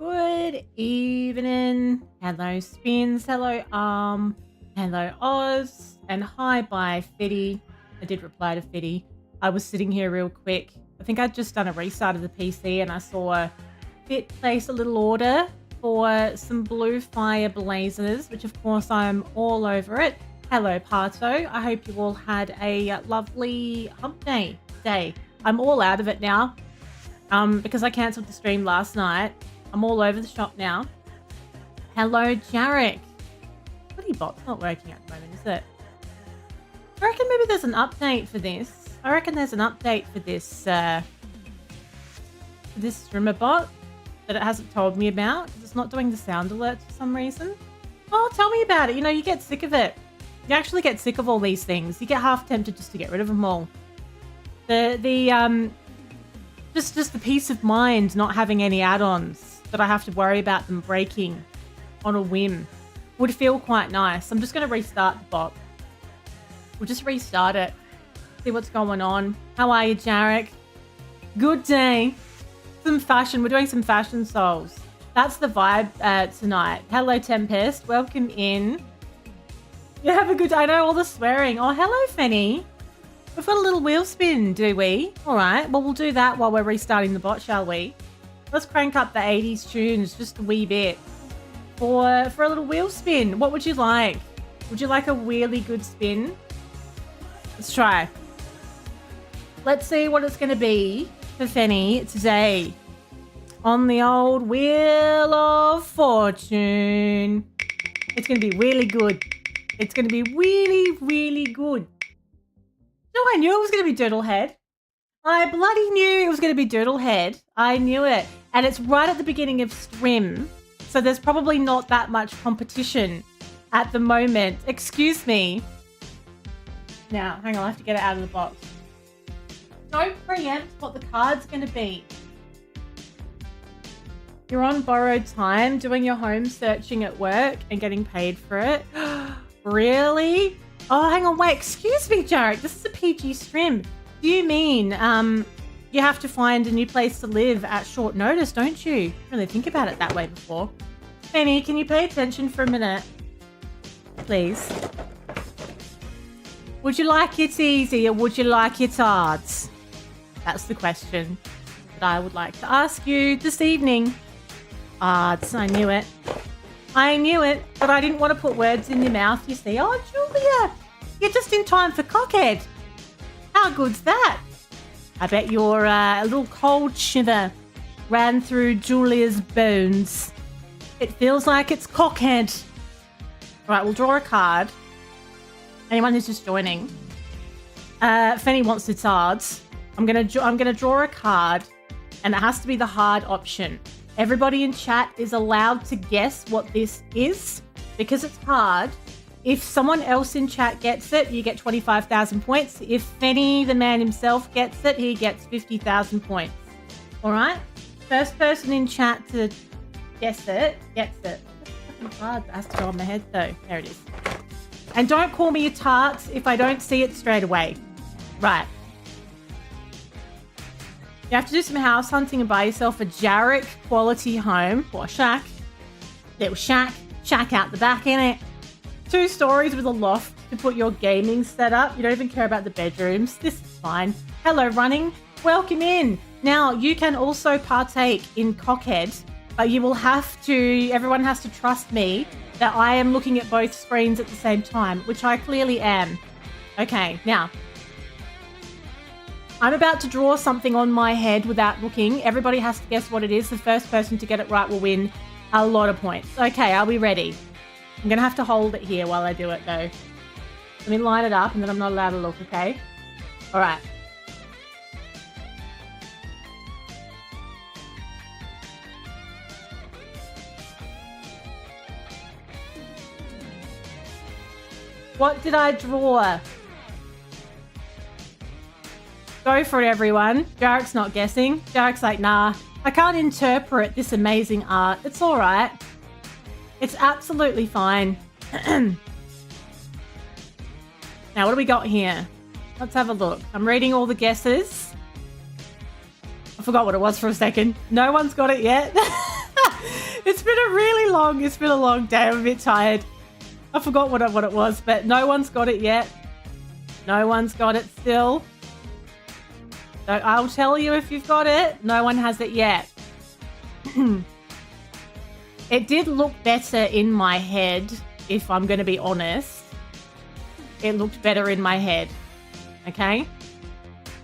Good evening. Hello, Spins. Hello, Hello, Oz. And hi, bye, Fitty. I did reply to Fitty. I was sitting here real quick. I think I'd just done a restart of the PC and I saw Fit place a little order for some blue fire blazers, which of course I'm all over it. Hello, Parto. I hope you all had a lovely hump day. I'm all out of it now because I cancelled the stream last night. I'm all over the shop now. Hello, Jarek. Bloody bot's not working at the moment, is it? I reckon maybe there's an update for this. I reckon there's an update for this streamer bot that it hasn't told me about because it's not doing the sound alerts for some reason. Oh, tell me about it. You know, you get sick of it. You actually get sick of all these things. You get half tempted just to get rid of them all. Just the peace of mind not having any add-ons that I have to worry about them breaking on a whim would feel quite nice. I'm just going to restart the bot. We'll just restart it. See what's going on. How are you, Jarek? Good day. Some fashion. We're doing some fashion souls. That's the vibe tonight. Hello, Tempest. Welcome in. You have a good day. I know all the swearing. Oh, hello, Fanny. We've got a little wheel spin, do we? All right. Well, we'll do that while we're restarting the bot, shall we? Let's crank up the 80s tunes just a wee bit for a little wheel spin. What would you like? Would you like a really good spin? Let's try. Let's see what it's going to be for Fanny today on the old Wheel of Fortune. It's going to be really good. It's going to be really, really good. No, I knew it was going to be Doodlehead. I bloody knew it was going to be Doodlehead. I knew it. And it's right at the beginning of stream. So there's probably not that much competition at the moment. Excuse me. Now, hang on. I have to get it out of the box. Don't preempt what the card's going to be. You're on borrowed time doing your home searching at work and getting paid for it. Really? Oh, hang on. Wait. Excuse me, Jarek. This is a PG stream. Do you mean you have to find a new place to live at short notice, don't you? Didn't really think about it that way before. Penny, can you pay attention for a minute? Please. Would you like it easy or would you like it hard? That's the question that I would like to ask you this evening. Ards, I knew it. I knew it, but I didn't want to put words in your mouth, you see. Oh, Julia, you're just in time for Cockhead. How good's that? I bet your little cold shiver ran through Julia's bones. It feels like it's Cockhead. All right, we'll draw a card. Anyone who's just joining. Fanny wants its cards. I'm gonna draw a card, and it has to be the hard option. Everybody in chat is allowed to guess what this is because it's hard. If someone else in chat gets it, you get 25,000 points. If Fanny, the man himself, gets it, he gets 50,000 points. All right? First person in chat to guess it gets it. It's hard. That has to go on my head, though. There it is. And don't call me a tart if I don't see it straight away. Right. You have to do some house hunting and buy yourself a Jarek quality home or shack. Little shack out the back, innit? 2 stories with a loft to put your gaming setup. You don't even care about the bedrooms. This is fine. Hello, running. Welcome in. Now, you can also partake in Cockhead, but you will have to, everyone has to trust me that I am looking at both screens at the same time, which I clearly am. Okay, now, I'm about to draw something on my head without looking. Everybody has to guess what it is. The first person to get it right will win a lot of points. Okay, are we ready? I'm going to have to hold it here while I do it, though. Let me line it up, and then I'm not allowed to look, okay? All right. What did I draw? Go for it, everyone. Jarek's not guessing. Jarek's like, nah, I can't interpret this amazing art. It's all right. It's absolutely fine. Now, what do we got here? Let's have a look. I'm reading all the guesses. I forgot what it was for a second. No one's got it yet. It's been a long day. I'm a bit tired. I forgot what it was, but no one's got it yet. No one's got it still. So I'll tell you if you've got it. No one has it yet. It did look better in my head, if I'm going to be honest. It looked better in my head. Okay?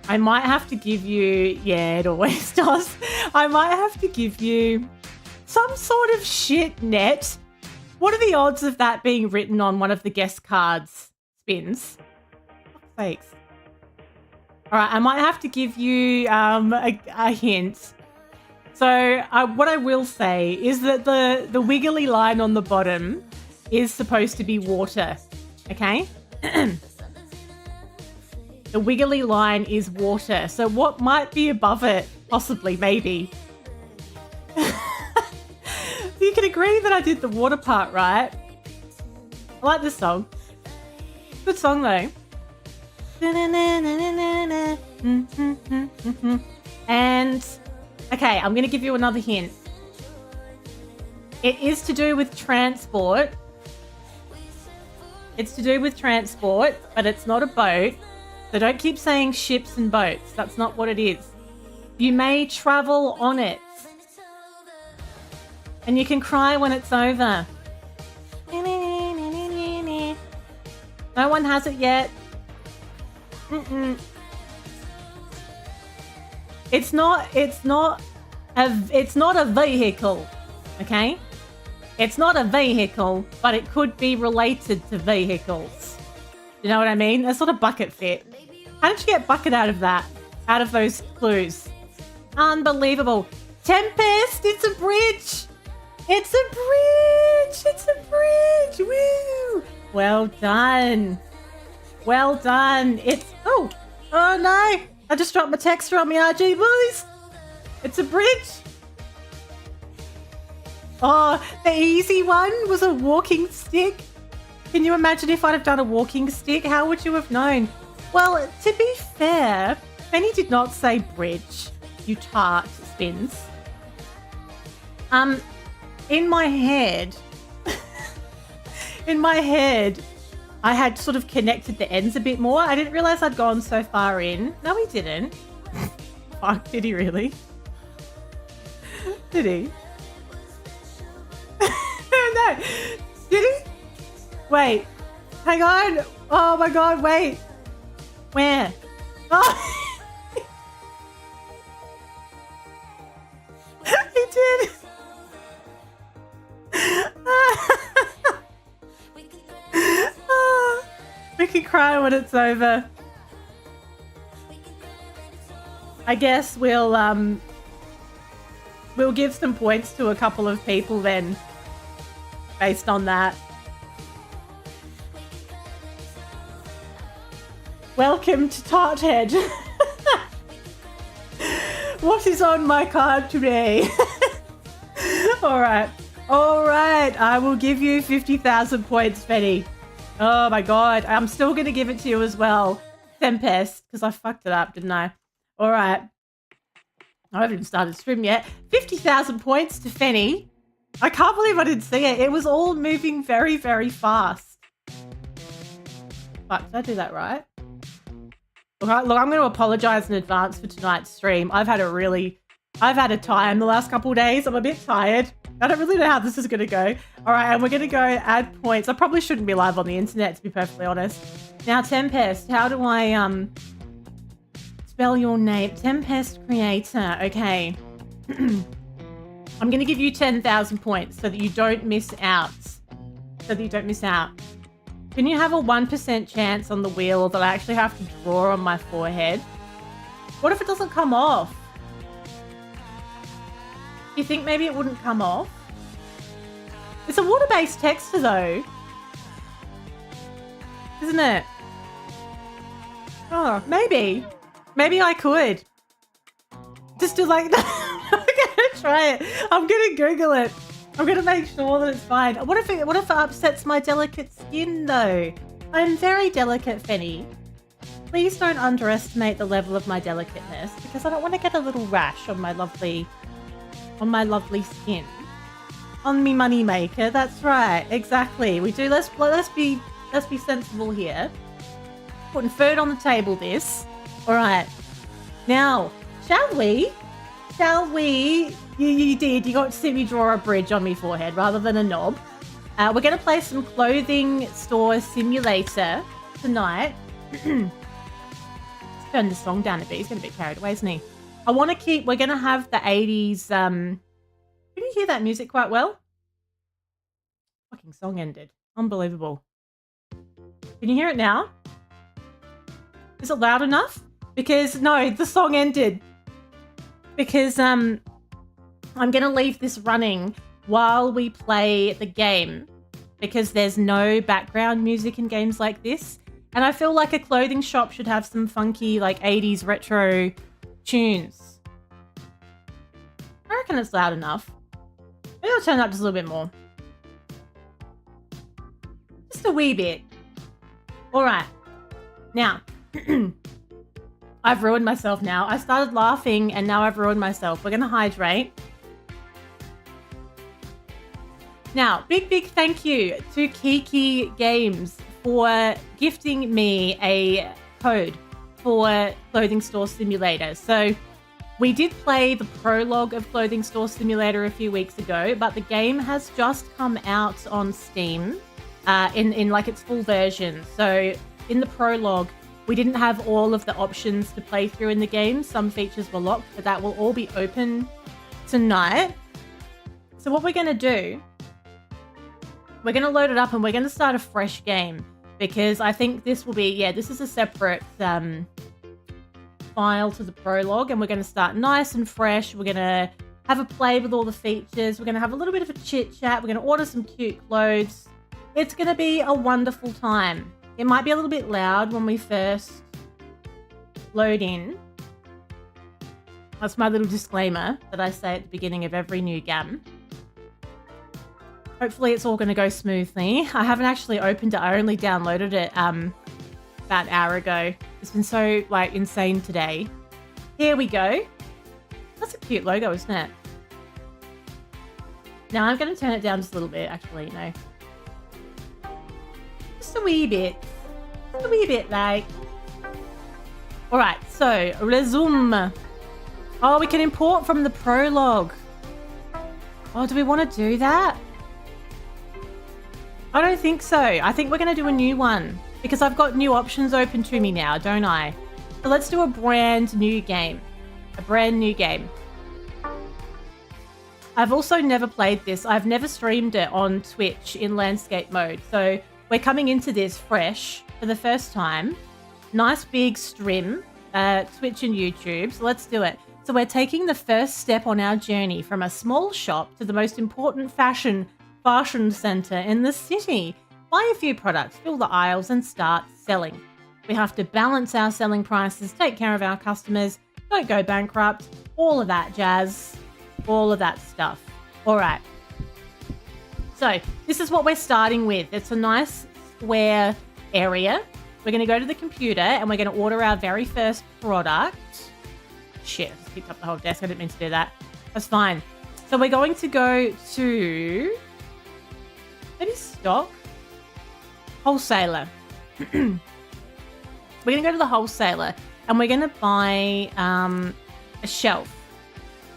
I might have to give you... Yeah, it always does. I might have to give you some sort of shit net. What are the odds of that being written on one of the guest cards spins? Thanks. All right, I might have to give you a hint. So what I will say is that the wiggly line on the bottom is supposed to be water, okay? The wiggly line is water. So what might be above it? Possibly, maybe. You can agree that I did the water part right. I like this song. Good song though. And okay, I'm going to give you another hint. It is to do with transport. It's to do with transport, but it's not a boat. So don't keep saying ships and boats. That's not what it is. You may travel on it. And you can cry when it's over. No one has it yet. It's not a vehicle, okay? It's not a vehicle, but it could be related to vehicles. You know what I mean? That's not a bucket fit. How did you get bucket out of that? Out of those clues? Unbelievable. Tempest, it's a bridge. It's a bridge. It's a bridge. Woo. Well done. Well done. It's... Oh no. I just dropped my texture on my RG, boys. It's a bridge. Oh, the easy one was a walking stick. Can you imagine if I'd have done a walking stick? How would you have known? Well, to be fair, Penny did not say bridge. You tart, Spins. In my head, I had sort of connected the ends a bit more. I didn't realize I'd gone so far in. No, he didn't. Fuck, did he really? Did he? No. Did he? Wait. Hang on. Oh my god, wait. Where? Oh. He did. We can cry when it's over. I guess we'll give some points to a couple of people then, based on that. Welcome to Tarthead. What is on my card today? All right. I will give you 50,000 points, Betty. Oh my god. I'm still going to give it to you as well, Tempest, because I fucked it up, didn't I? All right. I haven't even started stream yet. 50,000 points to Fenny. I can't believe I didn't see it. It was all moving very, very fast. Fuck, did I do that right? Look, I'm going to apologize in advance for tonight's stream. I've had a time the last couple of days. I'm a bit tired. I don't really know how this is going to go. All right, and we're going to go add points. I probably shouldn't be live on the internet, to be perfectly honest. Now, Tempest, how do I spell your name? Tempest Creator. Okay. I'm going to give you 10,000 points so that you don't miss out. Can you have a 1% chance on the wheel that I actually have to draw on my forehead? What if it doesn't come off? You think maybe it wouldn't come off? It's a water-based texture though. Isn't it? Oh, maybe. Maybe I could. Just do like that. I'm gonna try it. I'm gonna Google it. I'm gonna make sure that it's fine. What if it upsets my delicate skin though? I'm very delicate, Fenny. Please don't underestimate the level of my delicateness because I don't want to get a little rash on my lovely skin. on me money maker. That's right. Exactly. We do. Let's be sensible here. Putting food on the table. This. All right. Now, shall we? You did. You got to see me draw a bridge on my forehead rather than a knob. We're going to play some clothing store simulator tonight. Let's turn the song down a bit. He's going to be carried away, isn't he? I want to keep... We're going to have the 80s... Can you hear that music quite well? Fucking song ended. Unbelievable. Can you hear it now? Is it loud enough? Because, no, the song ended. Because I'm going to leave this running while we play the game. Because there's no background music in games like this. And I feel like a clothing shop should have some funky, like, 80s retro tunes. I reckon it's loud enough. Maybe I'll turn it up just a little bit more. Just a wee bit. All right. Now, I've ruined myself now. I started laughing and now I've ruined myself. We're going to hydrate. Now, big thank you to Kiki Games for gifting me a code for Clothing Store Simulator. So we did play the prologue of Clothing Store Simulator a few weeks ago, but the game has just come out on Steam in like its full version. So in the prologue, we didn't have all of the options to play through in the game. Some features were locked, but that will all be open tonight. So what we're going to do, we're going to load it up and we're going to start a fresh game because I think this will be, this is a separate file to the prologue and we're going to start nice and fresh. We're going to have a play with all the features. We're going to have a little bit of a chit chat. We're going to order some cute clothes. It's going to be a wonderful time. It might be a little bit loud when we first load in. That's my little disclaimer that I say at the beginning of every new game. Hopefully it's all going to go smoothly. I haven't actually opened it. I only downloaded it about an hour ago. It's been so insane today. Here we go. That's a cute logo, isn't it? Now I'm going to turn it down just a little bit, actually, no. Just a wee bit. Just a wee bit, Alright, so, resume. Oh, we can import from the prologue. Oh, do we want to do that? I don't think so. I think we're going to do a new one because I've got new options open to me now, don't I? So let's do a brand new game. A brand new game. I've also never played this. I've never streamed it on Twitch in landscape mode. So we're coming into this fresh for the first time. Nice big stream, Twitch and YouTube. So let's do it. So we're taking the first step on our journey from a small shop to the most important fashion center in the city. Buy a few products, fill the aisles and start selling. We have to balance our selling prices, take care of our customers, don't go bankrupt, all of that jazz, all of that stuff. All right. So this is what we're starting with. It's a nice square area. We're going to go to the computer and we're going to order our very first product. Shit, I just picked up the whole desk. I didn't mean to do that. That's fine. So we're going to go to... maybe stock? Wholesaler. We're going to go to the wholesaler and we're going to buy a shelf.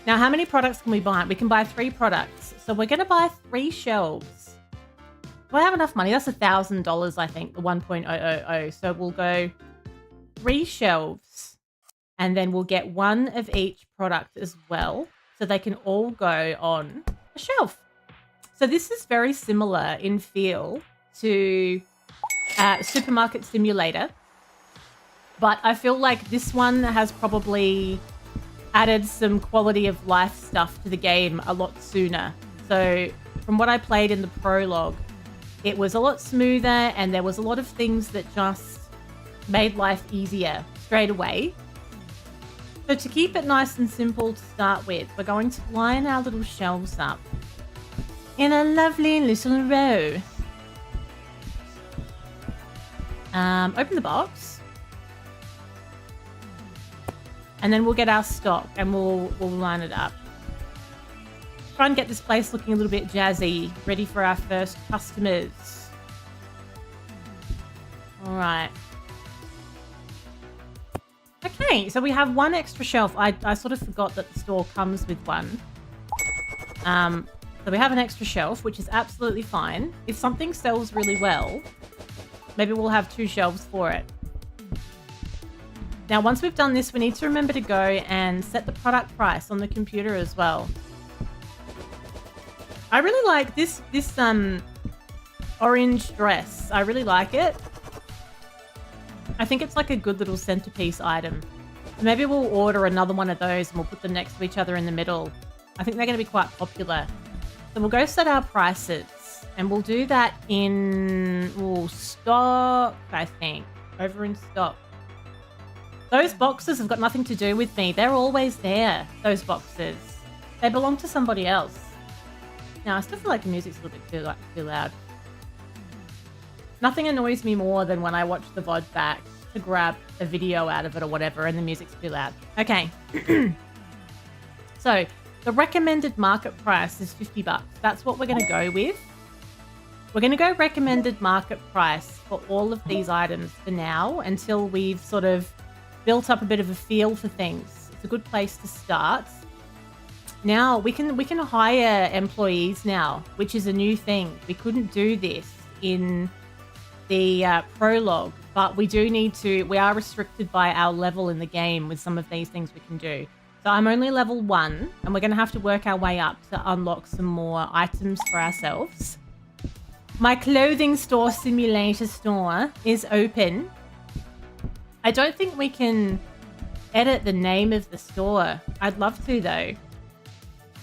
Now, how many products can we buy? We can buy 3 products. So we're going to buy 3 shelves. Do I have enough money? That's $1,000, I think, the 1.000. So we'll go 3 shelves and then we'll get 1 of each product as well. So they can all go on a shelf. So this is very similar in feel to Supermarket Simulator. But I feel like this one has probably added some quality of life stuff to the game a lot sooner. So from what I played in the prologue, it was a lot smoother and there was a lot of things that just made life easier straight away. So to keep it nice and simple to start with, we're going to line our little shelves up in a lovely little row. Open the box. And then we'll get our stock and we'll line it up. Try and get this place looking a little bit jazzy, ready for our first customers. All right. Okay, so we have one extra shelf. I sort of forgot that the store comes with one. So we have an extra shelf, which is absolutely fine. If something sells really well, maybe we'll have 2 shelves for it. Now, once we've done this, we need to remember to go and set the product price on the computer as well. I really like this orange dress. I really like it. I think it's like a good little centerpiece item. Maybe we'll order another one of those and we'll put them next to each other in the middle. I think they're going to be quite popular. So we'll go set our prices and we'll do that in stock, I think. Over in stock. Those boxes have got nothing to do with me. They're always there, those boxes. They belong to somebody else. Now, I still feel like the music's a little bit too loud. Nothing annoys me more than when I watch the VOD back to grab a video out of it or whatever and the music's too loud. Okay. So, the recommended market price is $50. That's what we're going to go with. We're going to go recommended market price for all of these items for now until we've sort of built up a bit of a feel for things. It's a good place to start. Now, we can hire employees now, which is a new thing. We couldn't do this in the prologue, but we are restricted by our level in the game with some of these things we can do. So I'm only level 1, and we're going to have to work our way up to unlock some more items for ourselves. My clothing store simulator store is open. I don't think we can edit the name of the store. I'd love to, though.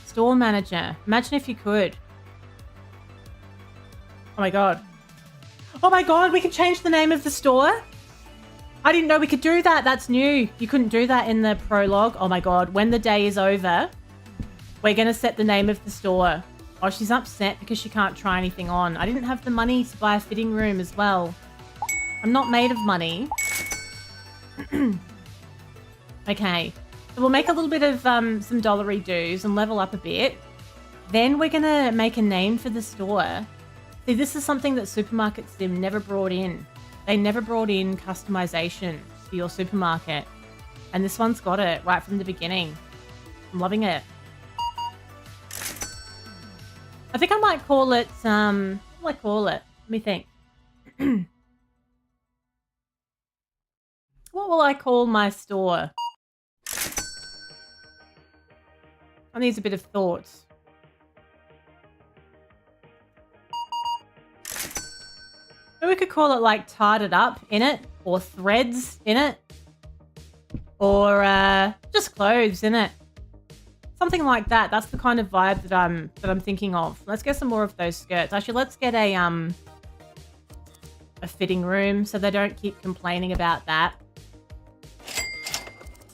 Store manager. Imagine if you could. Oh my god. Oh my god, we can change the name of the store? I didn't know we could do that. That's new. You couldn't do that in the prologue. Oh my god. When the day is over, we're going to set the name of the store. Oh, she's upset because she can't try anything on. I didn't have the money to buy a fitting room as well. I'm not made of money. Okay. So we'll make a little bit of some dollary dues and level up a bit. Then we're going to make a name for the store. See, this is something that Supermarket Sim never brought in. They never brought in customization for your supermarket. And this one's got it right from the beginning. I'm loving it. I think I might call it, what will I call it? Let me think. What will I call my store? I need a bit of thought. Maybe we could call it like Tarted Up in it, or Threads in it, or just Clothes in it. Something like that. That's the kind of vibe that I'm thinking of. Let's get some more of those skirts. Actually, let's get a fitting room so they don't keep complaining about that.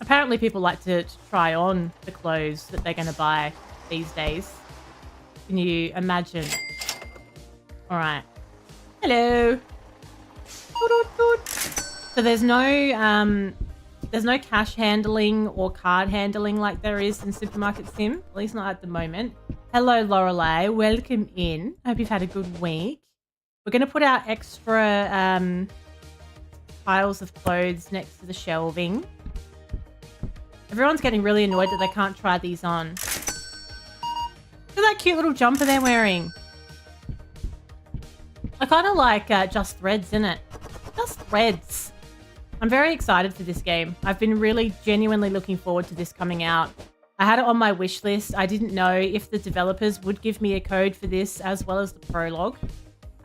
Apparently, people like to try on the clothes that they're going to buy these days. Can you imagine? All right. Hello. So there's no cash handling or card handling like there is in Supermarket Sim, at least not at the moment. Hello, Lorelei. Welcome in. Hope you've had a good week. We're going to put our extra piles of clothes next to the shelving. Everyone's getting really annoyed that they can't try these on. Look at that cute little jumper they're wearing. I kind of like Just Threads, innit? Just Threads. I'm very excited for this game. I've been really genuinely looking forward to this coming out. I had it on my wish list. I didn't know if the developers would give me a code for this as well as the prologue.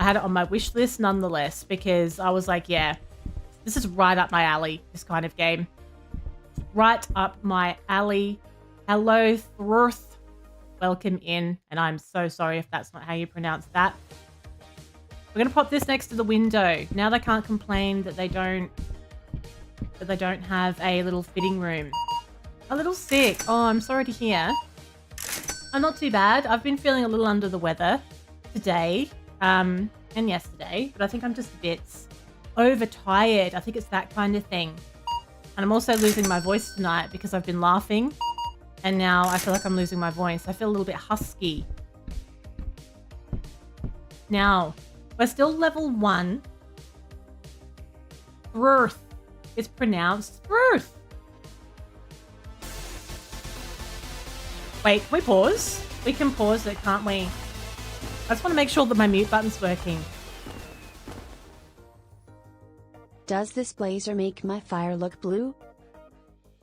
I had it on my wish list nonetheless because I was like, yeah, this is right up my alley, this kind of game. Right up my alley. Hello, Thruth. Welcome in. And I'm so sorry if that's not how you pronounce that. We're going to pop this next to the window. Now they can't complain that they don't have a little fitting room. A little sick. Oh, I'm sorry to hear. I'm not too bad. I've been feeling a little under the weather today and yesterday, but I think I'm just a bit overtired. I think it's that kind of thing. And I'm also losing my voice tonight because I've been laughing And now I feel like I'm losing my voice. I feel a little bit husky. Now, we're still level 1. Truth. It's pronounced truth. Wait, can we pause? We can pause it, can't we? I just want to make sure that my mute button's working. Does this blazer make my fire look blue?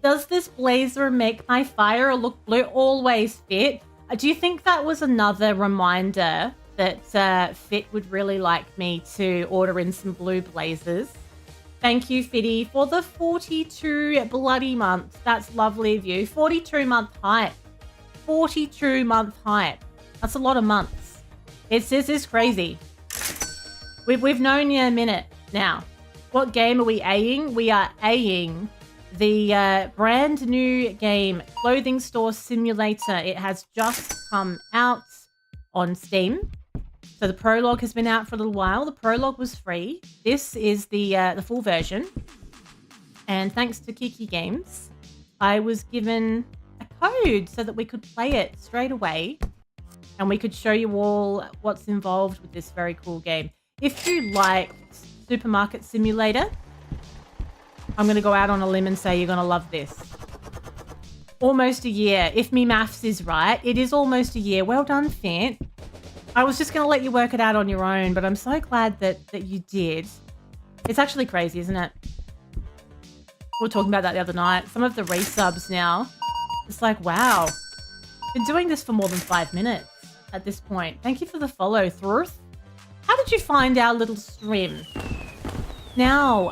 Does this blazer make my fire look blue? Always, Fit. Do you think that was another reminder that Fit would really like me to order in some blue blazers? Thank you, Fitty, for the 42 bloody months. That's lovely of you. 42-month hype. 42-month hype. That's a lot of months. This is crazy. We've known you a minute now. What game are we A-ing? We are A-ing the brand new game, Clothing Store Simulator. It has just come out on Steam. So the prologue has been out for a little while. The prologue was free. This is the full version. And thanks to Kiki Games, I was given a code so that we could play it straight away. And we could show you all what's involved with this very cool game. If you liked Supermarket Simulator, I'm going to go out on a limb and say you're going to love this. Almost a year. If me maths is right, it is almost a year. Well done, Fant. I was just going to let you work it out on your own, but I'm so glad that you did. It's actually crazy, isn't it? We were talking about that the other night. Some of the resubs now. It's like, wow. Been doing this for more than 5 minutes at this point. Thank you for the follow, Thruth. How did you find our little stream? Now,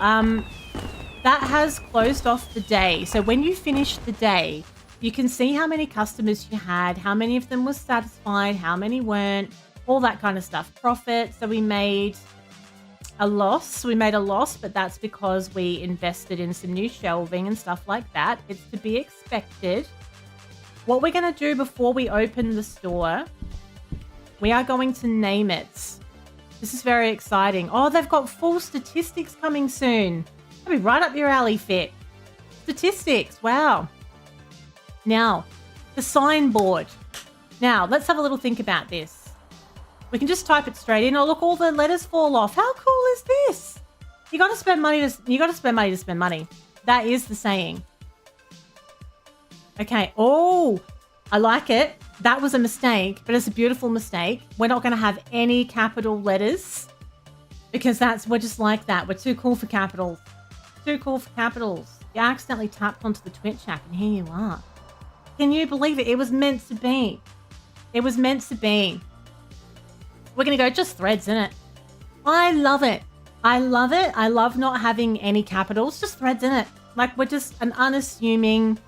that has closed off the day. So when you finish the day, you can see how many customers you had, how many of them were satisfied, how many weren't, all that kind of stuff. Profit. So we made a loss. But that's because we invested in some new shelving and stuff like that. It's to be expected. What we're going to do before we open the store, we are going to name it. This is very exciting. Oh, they've got full statistics coming soon. That'll be right up your alley, Fit. Statistics. Wow. Now, the signboard. Now, let's have a little think about this. We can just type it straight in. Oh, look, all the letters fall off. How cool is this? You got to spend money to spend money. That is the saying. Okay. Oh, I like it. That was a mistake, but it's a beautiful mistake. We're not going to have any capital letters because we're just like that. We're too cool for capitals. Too cool for capitals. You accidentally tapped onto the Twitch app and here you are. Can you believe it? It was meant to be. It was meant to be. We're going to go just threads, innit? I love it. I love it. I love not having any capitals. Just threads, innit? Like, we're just an unassuming...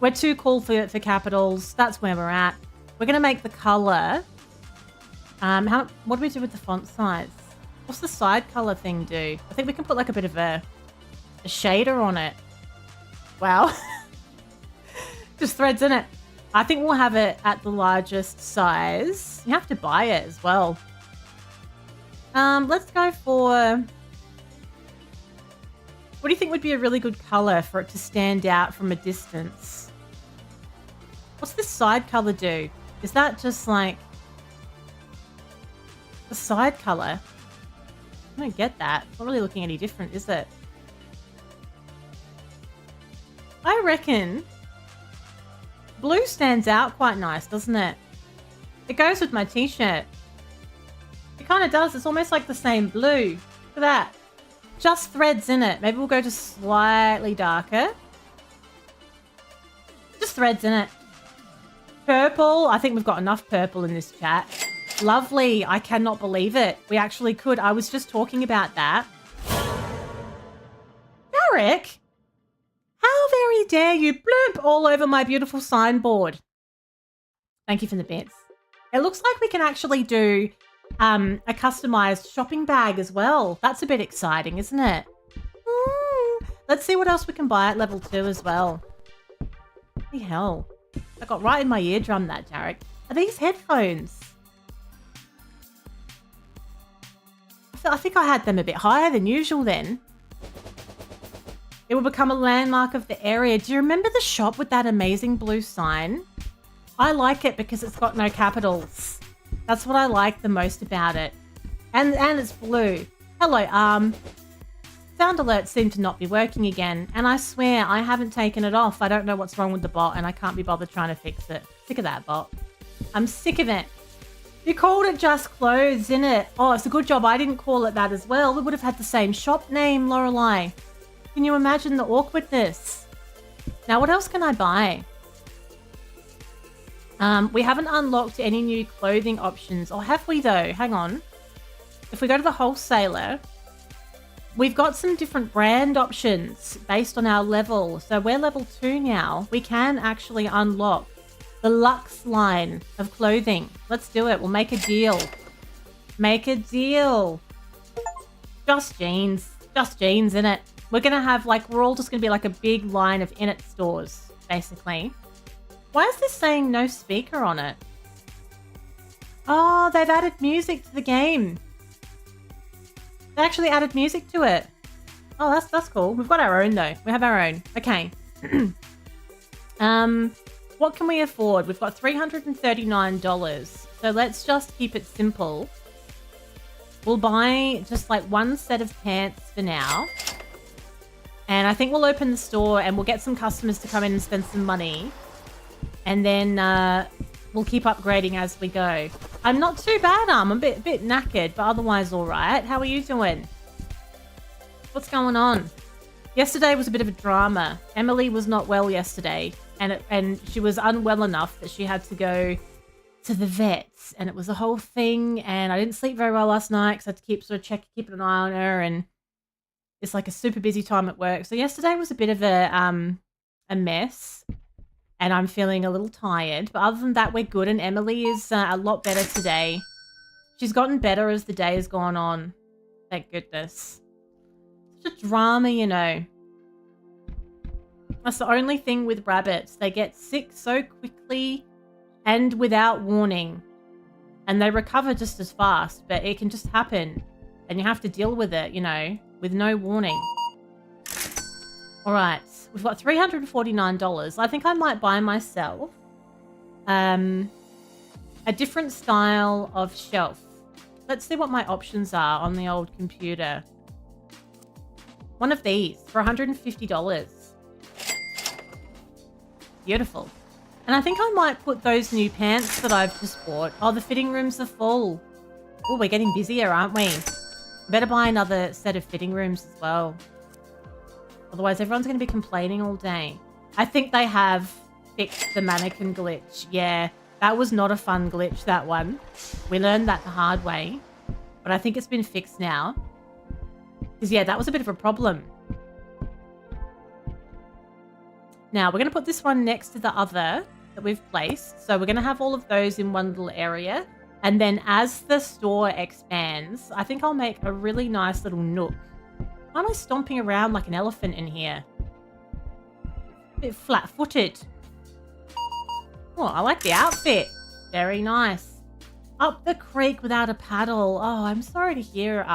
We're too cool for capitals. That's where we're at. We're going to make the color. What do we do with the font size? What's the side color thing do? I think we can put like a bit of a shader on it. Wow. Just threads in it. I think we'll have it at the largest size. You have to buy it as well. Let's go for... What do you think would be a really good color for it to stand out from a distance? What's this side color do? Is that just like the side color? I don't get that. It's not really looking any different, is it? I reckon blue stands out quite nice, doesn't it? It goes with my t-shirt. It kind of does. It's almost like the same blue. Look at that. Just threads in it. Maybe we'll go to slightly darker. Just threads in it. Purple. I think we've got enough purple in this chat. Lovely. I cannot believe it. We actually could. I was just talking about that. Derek, how very dare you bloop all over my beautiful signboard. Thank you for the bits. It looks like we can actually do a customized shopping bag as well. That's a bit exciting, isn't it? Let's see what else we can buy at level 2 as well. Holy hell. I got right in my eardrum that, Jarek. Are these headphones? I think I had them a bit higher than usual then. It will become a landmark of the area. Do you remember the shop with that amazing blue sign? I like it because it's got no capitals. That's what I like the most about it. And it's blue. Hello, sound alerts seem to not be working again, and I swear I haven't taken it off. I don't know what's wrong with the bot, and I can't be bothered trying to fix it. Sick of that bot. I'm sick of it. You called it Just Clothes, innit? Oh, it's a good job I didn't call it that as well. We would have had the same shop name, Lorelei. Can you imagine the awkwardness? Now, what else can I buy? We haven't unlocked any new clothing options. Or have we, though? Hang on. If we go to the wholesaler, we've got some different brand options based on our level. So we're level 2 now. We can actually unlock the Luxe line of clothing. Let's do it. We'll make a deal. Make a deal. Just jeans. Just jeans, innit? We're going to have we're all just going to be like a big line of Innit stores, basically. Why is this saying no speaker on it? Oh, they've added music to the game. They actually added music to it. Oh, that's cool. We've got our own, though. We have our own. Okay. What can we afford? We've got $339. So let's just keep it simple. We'll buy just one set of pants for now. And I think we'll open the store and we'll get some customers to come in and spend some money. And then we'll keep upgrading as we go. I'm not too bad, I'm a bit knackered, but otherwise all right. How are you doing? What's going on? Yesterday was a bit of a drama. Emily was not well yesterday, and she was unwell enough that she had to go to the vets, and it was a whole thing. And I didn't sleep very well last night because I had to keep an eye on her, and it's a super busy time at work. So yesterday was a bit of a mess. And I'm feeling a little tired. But other than that, we're good. And Emily is a lot better today. She's gotten better as the day has gone on. Thank goodness. Such a drama, you know. That's the only thing with rabbits. They get sick so quickly and without warning. And they recover just as fast. But it can just happen. And you have to deal with it, you know, with no warning. All right. We've got $349. I think I might buy myself a different style of shelf. Let's see what my options are on the old computer. One of these for $150. Beautiful. And I think I might put those new pants that I've just bought. Oh, the fitting rooms are full. Oh, we're getting busier, aren't we? Better buy another set of fitting rooms as well. Otherwise, everyone's going to be complaining all day. I think they have fixed the mannequin glitch. Yeah, that was not a fun glitch, that one. We learned that the hard way. But I think it's been fixed now. Because, yeah, that was a bit of a problem. Now, we're going to put this one next to the other that we've placed. So we're going to have all of those in one little area. And then as the store expands, I think I'll make a really nice little nook. Why am I stomping around like an elephant in here? A bit flat-footed. Oh, I like the outfit. Very nice. Up the creek without a paddle. Oh, I'm sorry to hear.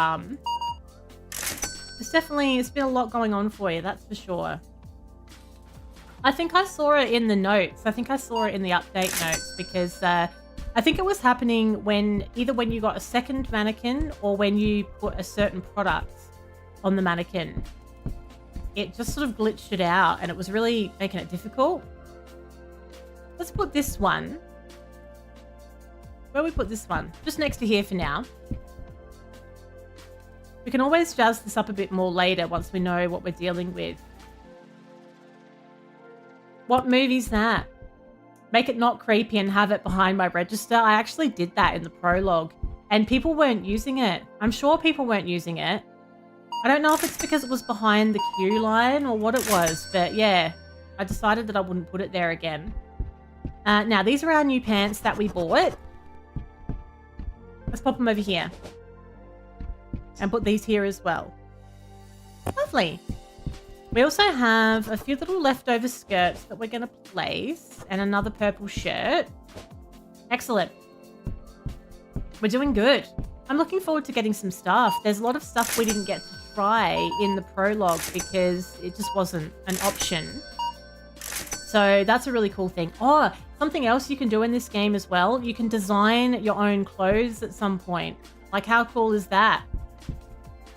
It's been a lot going on for you, that's for sure. I think I saw it in the notes. I think I saw it in the update notes because I think it was happening either when you got a second mannequin or when you put a certain product on the mannequin. It just sort of glitched it out and it was really making it difficult. Let's put this one. Where we put this one? Just next to here for now. We can always jazz this up a bit more later once we know what we're dealing with. What movie's that? Make it not creepy and have it behind my register. I actually did that in the prologue and people weren't using it. I'm sure people weren't using it. I don't know if it's because it was behind the queue line or what it was, but yeah, I decided that I wouldn't put it there again. Now, these are our new pants that we bought. Let's pop them over here. And put these here as well. Lovely. We also have a few little leftover skirts that we're going to place and another purple shirt. Excellent. We're doing good. I'm looking forward to getting some stuff. There's a lot of stuff we didn't get to try in the prologue because it just wasn't an option. So that's a really cool thing. Oh, something else you can do in this game as well. You can design your own clothes at some point. Like, how cool is that?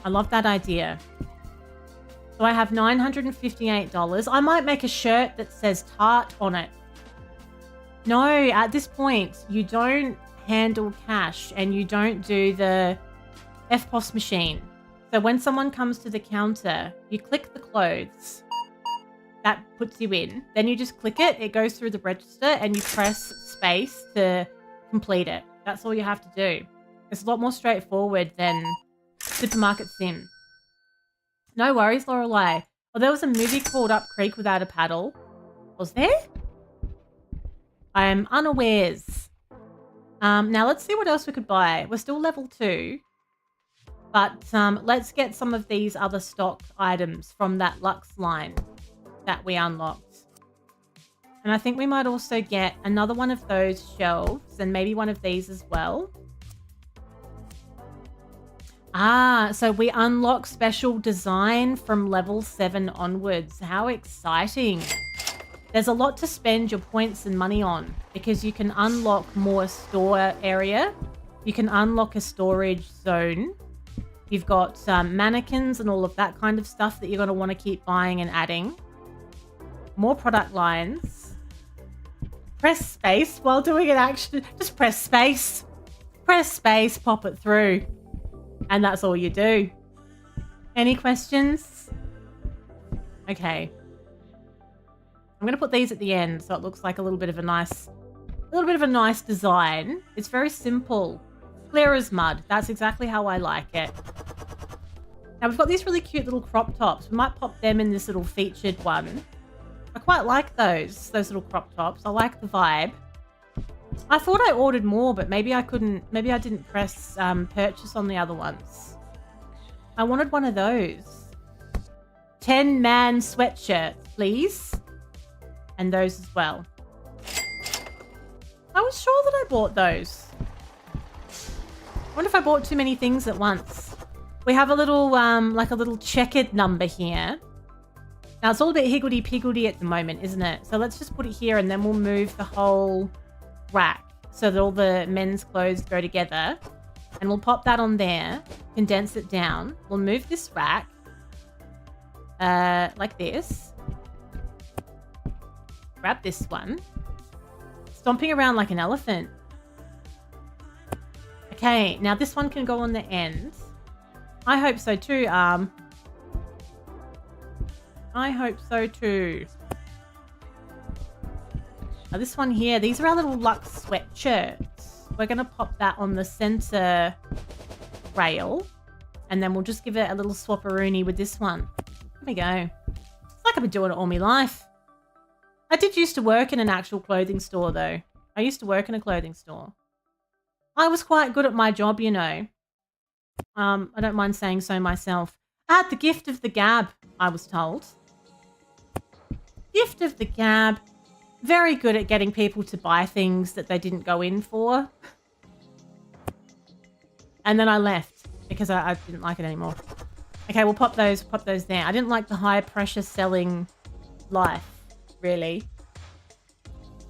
I love that idea. So I have $958. I might make a shirt that says Tart on it. No, at this point, you don't handle cash and you don't do the FPOS machine. So when someone comes to the counter, you click the clothes. That puts you in. Then you just click it. It goes through the register and you press space to complete it. That's all you have to do. It's a lot more straightforward than Supermarket Sim. No worries, Lorelei. Well, there was a movie called Up Creek Without a Paddle. Was there? I am unawares. Now let's see what else we could buy. We're still level 2. But let's get some of these other stock items from that Lux line that we unlocked. And I think we might also get another one of those shelves and maybe one of these as well. So we unlock special design from level 7 onwards. How exciting. There's a lot to spend your points and money on because you can unlock more store area. You can unlock a storage zone. You've got mannequins and all of that kind of stuff that you're going to want to keep buying and adding. More product lines. Press space while doing an action. Just press space. Press space, pop it through. And that's all you do. Any questions? Okay. I'm going to put these at the end so it looks like a little bit of a nice design. It's very simple. Clear as mud. That's exactly how I like it. Now we've got these really cute little crop tops. We might pop them in this little featured one. I quite like those little crop tops. I like the vibe. I thought I ordered more, but maybe I didn't press purchase on the other ones. I wanted one of those. 10-man sweatshirts, please. And those as well. I was sure that I bought those. I wonder if I bought too many things at once. We have a little, like a little checkered number here. Now, it's all a bit higgledy-piggledy at the moment, isn't it? So let's just put it here and then we'll move the whole rack so that all the men's clothes go together. And we'll pop that on there, condense it down. We'll move this rack like this. Grab this one. Stomping around like an elephant. Okay, now this one can go on the end. I hope so too, I hope so too. Now this one here, these are our little Lux sweatshirts. We're going to pop that on the center rail. And then we'll just give it a little swapperoonie with this one. There we go. It's like I've been doing it all my life. I did used to work in an actual clothing store though. I used to work in a clothing store. I was quite good at my job, you know. I don't mind saying so myself. I had the gift of the gab, I was told. Gift of the gab. Very good at getting people to buy things that they didn't go in for. And then I left because I didn't like it anymore. Okay, we'll pop those there. I didn't like the high pressure selling life, really.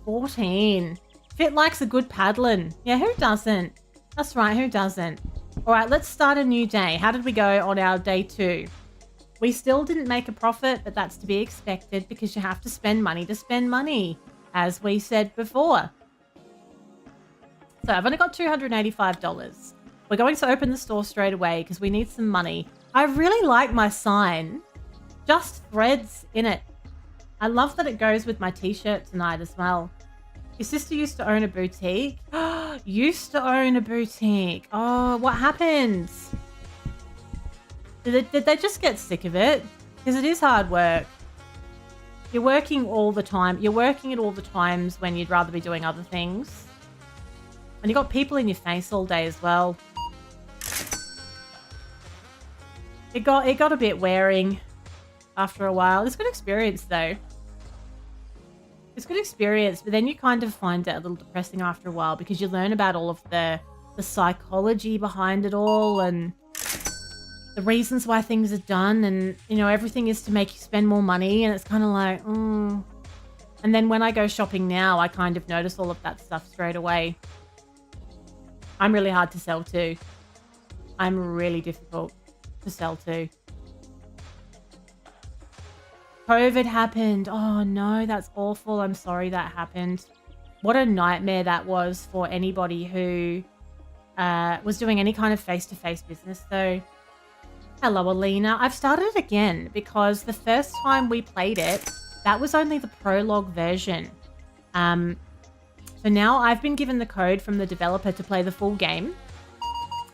14. Fit likes a good paddling. Yeah, who doesn't? That's right, who doesn't? All right, let's start a new day. How did we go on our day 2? We still didn't make a profit, but that's to be expected because you have to spend money to spend money, as we said before. So I've only got $285. We're going to open the store straight away because we need some money. I really like my sign. Just threads in it. I love that it goes with my t-shirt tonight as well. Your sister used to own a boutique. Used to own a boutique. Oh, what happened? Did they just get sick of it? Because it is hard work. You're working all the time. You're working at all the times when you'd rather be doing other things. And you got people in your face all day as well. It got a bit wearing after a while. It's good experience though. It's good experience, but then you kind of find it a little depressing after a while because you learn about all of the psychology behind it all, and the reasons why things are done, and, you know, everything is to make you spend more money, and it's kind of like, And then when I go shopping now, I kind of notice all of that stuff straight away. I'm really hard to sell to. I'm really difficult to sell to. COVID happened. Oh no, that's awful. I'm sorry that happened. What a nightmare that was for anybody who was doing any kind of face-to-face business though. Hello, Alina. I've started it again because the first time we played it, that was only the prologue version. So now I've been given the code from the developer to play the full game.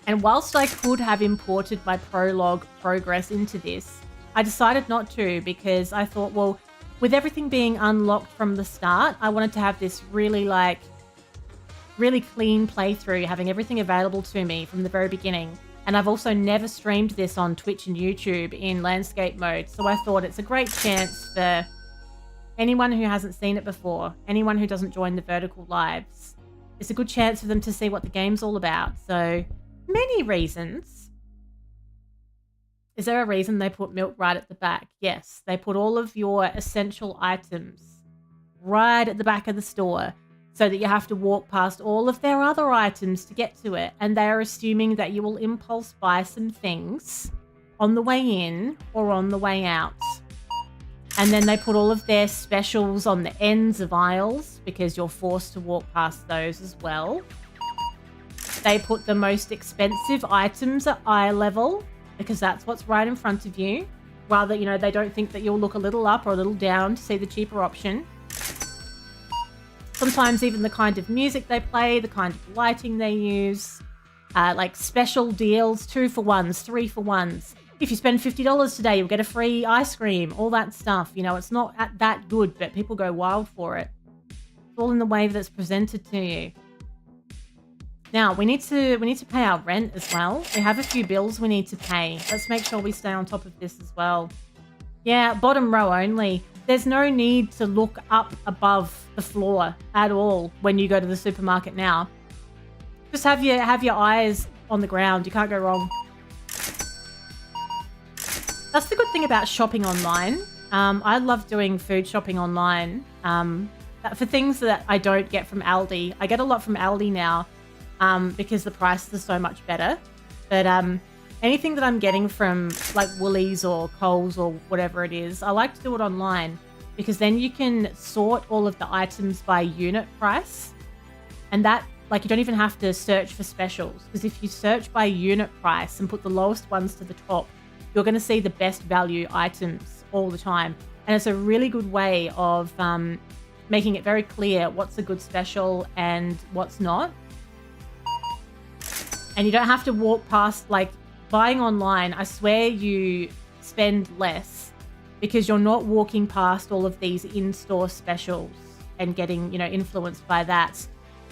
And whilst I could have imported my prologue progress into this, I decided not to because I thought, well, with everything being unlocked from the start, I wanted to have this really clean playthrough, having everything available to me from the very beginning. And I've also never streamed this on Twitch and YouTube in landscape mode. So I thought it's a great chance for anyone who hasn't seen it before, anyone who doesn't join the vertical lives. It's a good chance for them to see what the game's all about. So many reasons. Is there a reason they put milk right at the back? Yes, they put all of your essential items right at the back of the store so that you have to walk past all of their other items to get to it. And they're assuming that you will impulse buy some things on the way in or on the way out. And then they put all of their specials on the ends of aisles because you're forced to walk past those as well. They put the most expensive items at eye level because that's what's right in front of you. Rather, you know, they don't think that you'll look a little up or a little down to see the cheaper option. Sometimes even the kind of music they play, the kind of lighting they use, like special deals, 2-for-1s, 3-for-1s. If you spend $50 today, you'll get a free ice cream, all that stuff. You know, it's not that good, but people go wild for it. It's all in the way that it's presented to you. Now, we need to pay our rent as well. We have a few bills we need to pay. Let's make sure we stay on top of this as well. Yeah, bottom row only. There's no need to look up above the floor at all when you go to the supermarket now. Just have your eyes on the ground. You can't go wrong. That's the good thing about shopping online. I love doing food shopping online. For things that I don't get from Aldi. I get a lot from Aldi now. Because the prices are so much better. But anything that I'm getting from like Woolies or Coles or whatever it is, I like to do it online because then you can sort all of the items by unit price. And that, like, you don't even have to search for specials because if you search by unit price and put the lowest ones to the top, you're going to see the best value items all the time. And it's a really good way of making it very clear what's a good special and what's not. And you don't have to walk past, like, buying online, I swear you spend less because you're not walking past all of these in-store specials and getting, you know, influenced by that.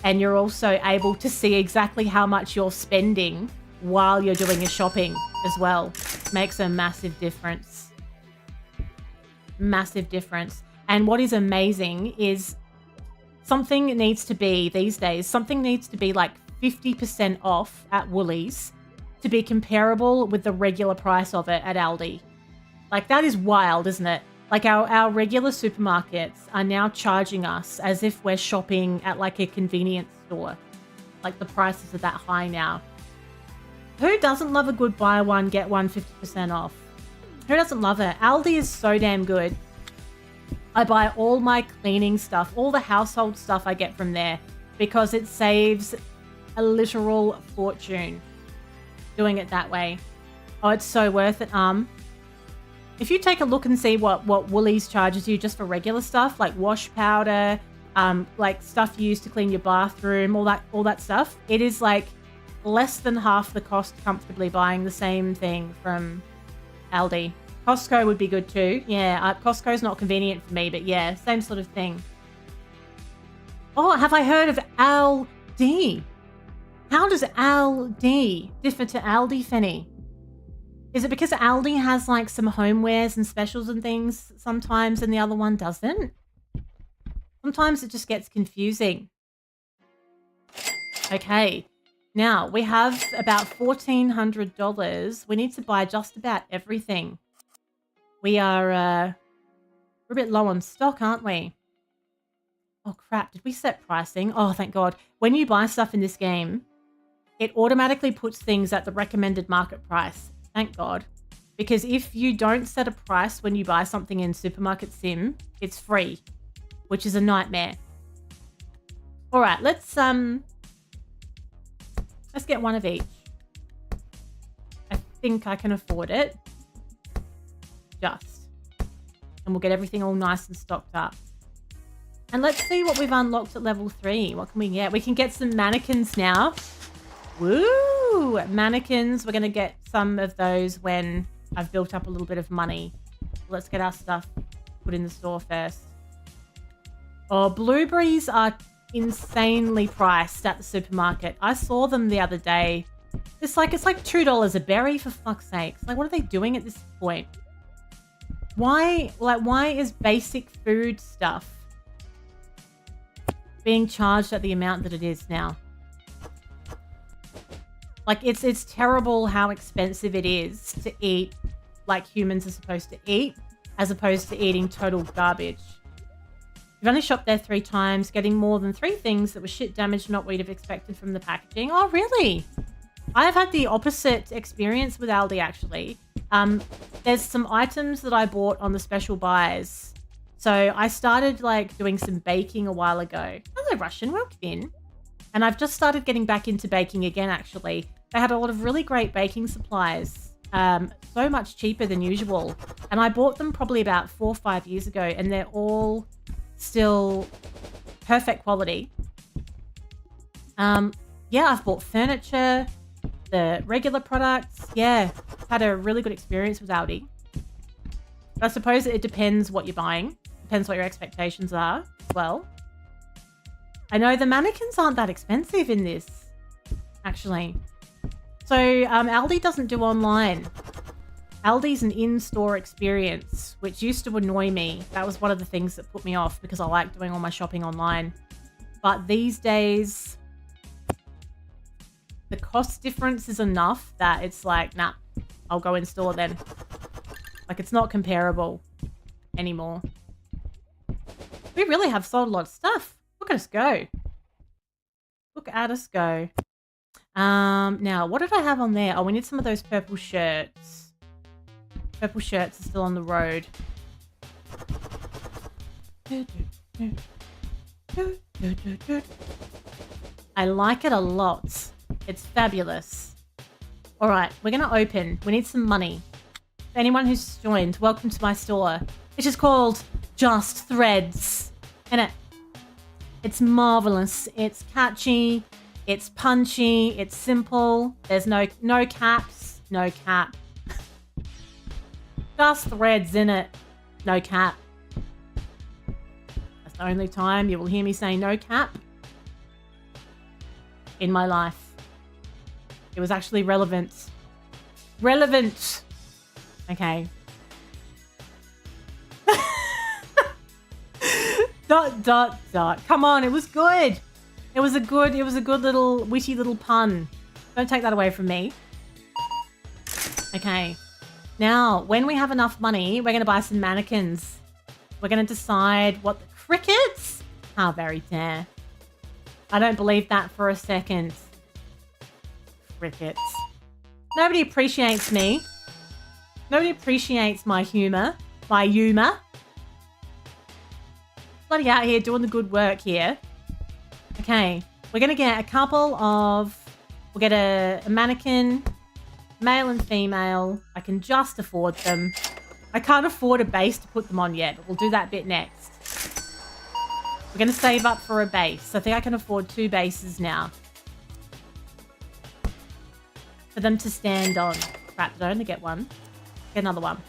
And you're also able to see exactly how much you're spending while you're doing your shopping as well. Makes a massive difference. Massive difference. And what is amazing is something needs to be, these days, something needs to be like 50% off at Woolies to be comparable with the regular price of it at Aldi. Like, that is wild, isn't it? Like, our regular supermarkets are now charging us as if we're shopping at like a convenience store. Like, the prices are that high now. Who doesn't love a good buy one, get one 50% off? Who doesn't love it? Aldi is so damn good. I buy all my cleaning stuff, all the household stuff I get from there because it saves a literal fortune doing it that way. Oh, it's so worth it. If you take a look and see what Woolies charges you just for regular stuff, like wash powder, like stuff you use to clean your bathroom, all that stuff, it is like less than half the cost comfortably buying the same thing from Aldi. Costco would be good too. Yeah, Costco's not convenient for me, but yeah, same sort of thing. Oh, have I heard of Aldi? How does Aldi differ to Aldi, Fenny? Is it because Aldi has like some homewares and specials and things sometimes and the other one doesn't? Sometimes it just gets confusing. Okay. Now, we have about $1,400. We need to buy just about everything. We are we're a bit low on stock, aren't we? Oh, crap. Did we set pricing? Oh, thank God. When you buy stuff in this game, it automatically puts things at the recommended market price. Thank God. Because if you don't set a price when you buy something in Supermarket Sim, it's free, which is a nightmare. All right, let's get one of each. I think I can afford it. Just. And we'll get everything all nice and stocked up. And let's see what we've unlocked at level 3. What can we get? We can get some mannequins now. Woo! Mannequins. We're going to get some of those when I've built up a little bit of money. Let's get our stuff put in the store first. Oh, blueberries are insanely priced at the supermarket. I saw them the other day. It's like $2 a berry, for fuck's sake. Like, what are they doing at this point? Why is basic food stuff being charged at the amount that it is now? Like, it's terrible how expensive it is to eat like humans are supposed to eat, as opposed to eating total garbage. You've only shopped there 3 times, getting more than 3 things that were shit damaged, not what you'd have expected from the packaging. Oh, really? I've had the opposite experience with Aldi, actually. There's some items that I bought on the special buys. So I started like doing some baking a while ago. Hello, Russian, welcome in. And I've just started getting back into baking again, actually. They had a lot of really great baking supplies, so much cheaper than usual. And I bought them probably about 4 or 5 years ago, and they're all still perfect quality. Yeah, I've bought furniture, the regular products. Yeah, had a really good experience with Aldi. I suppose it depends what you're buying. Depends what your expectations are as well. I know the mannequins aren't that expensive in this, actually. So Aldi doesn't do online. Aldi's an in-store experience, which used to annoy me. That was one of the things that put me off because I like doing all my shopping online. But these days, the cost difference is enough that it's like, nah, I'll go in store then. Like, it's not comparable anymore. We really have sold a lot of stuff. Look at us go. Look at us go. Now, what did I have on there? Oh, we need some of those purple shirts. Purple shirts are still on the road. I like it a lot. It's fabulous. All right, we're going to open. We need some money. For anyone who's joined, welcome to my store. It's just called Just Threads. And it's marvelous. It's catchy. It's punchy. It's simple. There's no caps. No cap. Just threads in it. No cap. That's the only time you will hear me say no cap in my life. It was actually relevant. Relevant. Okay. Dot. Come on, it was good. It was a good little witty little pun. Don't take that away from me. Okay. Now, when we have enough money, we're going to buy some mannequins. We're going to decide what the crickets? How very dare. I don't believe that for a second. Crickets. Nobody appreciates me. Nobody appreciates my humour. My humour. Bloody out here doing the good work here. Okay. We're going to get a couple of... We'll get a mannequin, male and female. I can just afford them. I can't afford a base to put them on yet, but we'll do that bit next. We're going to save up for a base. I think I can afford 2 bases now. For them to stand on. Crap, did I only get one? Get another one.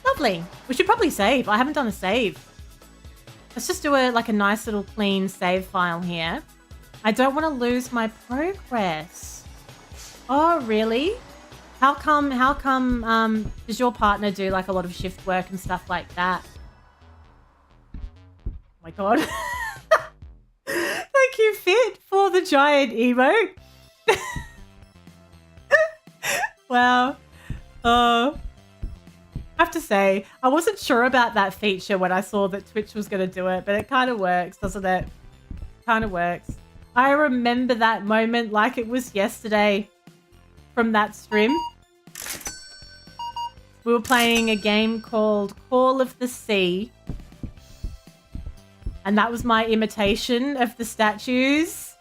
Lovely. We should probably save. I haven't done a save. Let's just do a nice little clean save file here. I don't want to lose my progress. Oh, really? How come does your partner do like a lot of shift work and stuff like that? Oh my God. Thank you, Fit, for for the giant emote. Wow. I have to say, I wasn't sure about that feature when I saw that Twitch was going to do it, but it kind of works, doesn't it? Kind of works. I remember that moment like it was yesterday from that stream. We were playing a game called Call of the Sea. And that was my imitation of the statues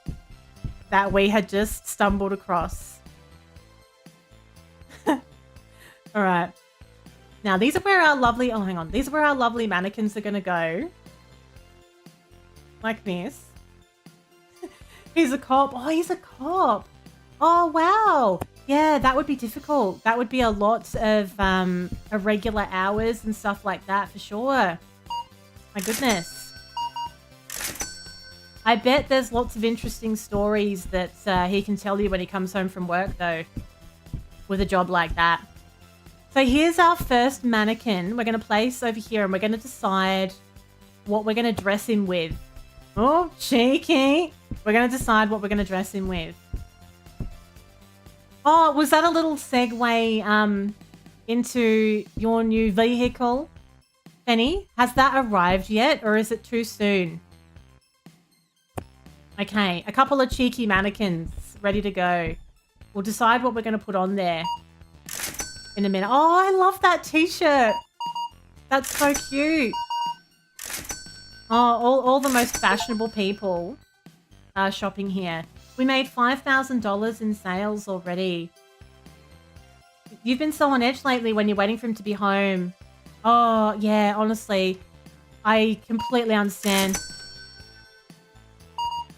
that we had just stumbled across. All right. Now, these are where our lovely... Oh, hang on. These are where our lovely mannequins are going to go. Like this. He's a cop. Oh, he's a cop. Oh, wow. Yeah, that would be difficult. That would be a lot of irregular hours and stuff like that for sure. My goodness. I bet there's lots of interesting stories that he can tell you when he comes home from work, though, with a job like that. So here's our first mannequin. We're going to place over here and we're going to decide what we're going to dress him with. Oh, cheeky. We're going to decide what we're going to dress him with. Oh, was that a little segue into your new vehicle, Penny? Has that arrived yet or is it too soon? Okay, a couple of cheeky mannequins ready to go. We'll decide what we're going to put on there in a minute. Oh, I love that t-shirt. That's so cute. Oh, all the most fashionable people are shopping here. We made $5,000 in sales already. You've been so on edge lately when you're waiting for him to be home. Oh, yeah, honestly, I completely understand.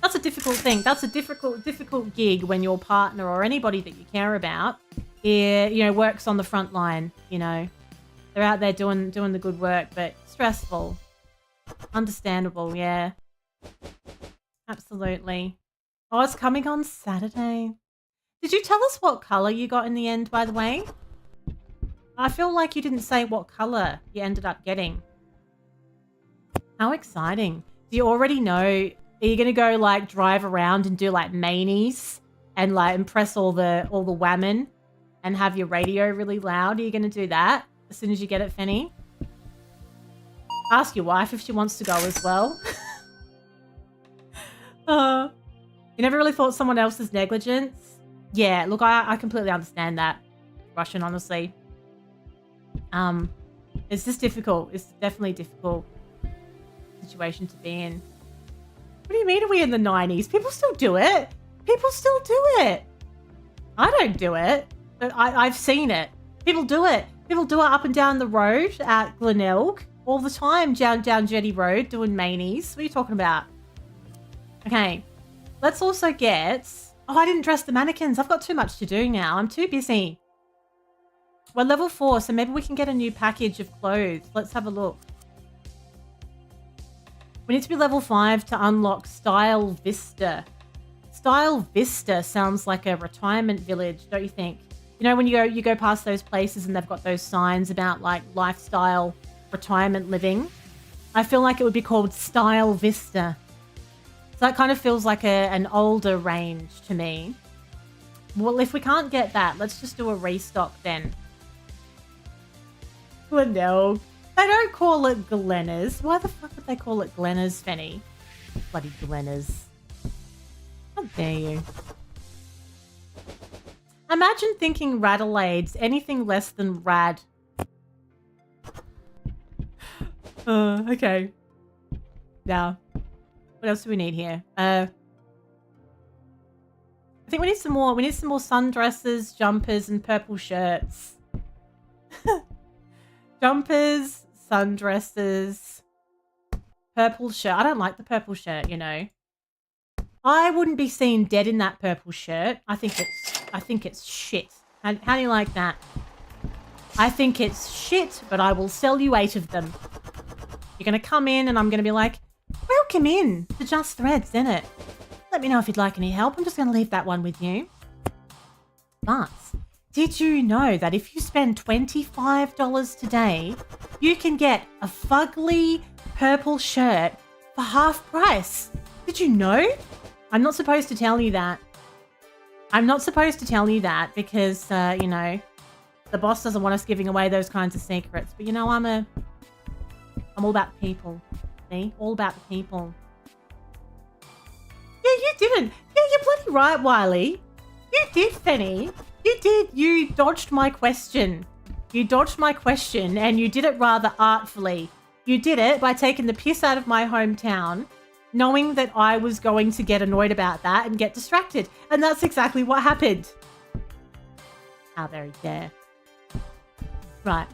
That's a difficult thing. That's a difficult gig when your partner or anybody that you care about, works on the front line. You know, they're out there doing the good work, but stressful. Understandable, yeah. Absolutely. Oh, it's coming on Saturday. Did you tell us what color you got in the end, by the way? I feel like you didn't say what color you ended up getting. How exciting. Do you already know? Are you going to go like drive around and do like manies and like impress all the women and have your radio really loud? Are you going to do that as soon as you get it, Fenny? Ask your wife if she wants to go as well. You never really thought someone else's negligence? Yeah, look, I completely understand that. Russian, honestly. It's just difficult. It's definitely a difficult situation to be in. What do you mean are we in the 90s? People still do it. People still do it. I don't do it, but I've seen it. People do it. People do it up and down the road at Glenelg all the time, down Jetty Road, doing manies. What are you talking about? Okay, let's also get... Oh, I didn't dress the mannequins. I've got too much to do now. I'm too busy. We're level 4, so maybe we can get a new package of clothes. Let's have a look. We need to be level 5 to unlock Style Vista. Style Vista sounds like a retirement village, don't you think? You know, when you go past those places and they've got those signs about like lifestyle retirement living. I feel like it would be called Style Vista. So that kind of feels like an older range to me. Well, if we can't get that, let's just do a restock then. Glenelg. They don't call it Gleners. Why the fuck would they call it Gleners, Fenny? Bloody Gleners. How dare you? Imagine thinking Radelade's anything less than rad. Okay. Now, what else do we need here? I think we need some more. We need some more sundresses, jumpers, and purple shirts. Jumpers, sundresses, purple shirt. I don't like the purple shirt, you know. I wouldn't be seen dead in that purple shirt. I think it's shit. How do you like that? I think it's shit, but I will sell you 8 of them. You're going to come in and I'm going to be like, welcome in to Just Threads, innit? Let me know if you'd like any help. I'm just going to leave that one with you. But did you know that if you spend $25 today, you can get a fugly purple shirt for half price? Did you know? I'm not supposed to tell you that. I'm not supposed to tell you that because, you know, the boss doesn't want us giving away those kinds of secrets. But, you know, I'm all about people. See? All about the people. Yeah, you didn't. Yeah, you're bloody right, Wiley. You did, Fenny. You did. You dodged my question. You dodged my question, and you did it rather artfully. You did it by taking the piss out of my hometown, knowing that I was going to get annoyed about that and get distracted. And that's exactly what happened. How very dare. Right.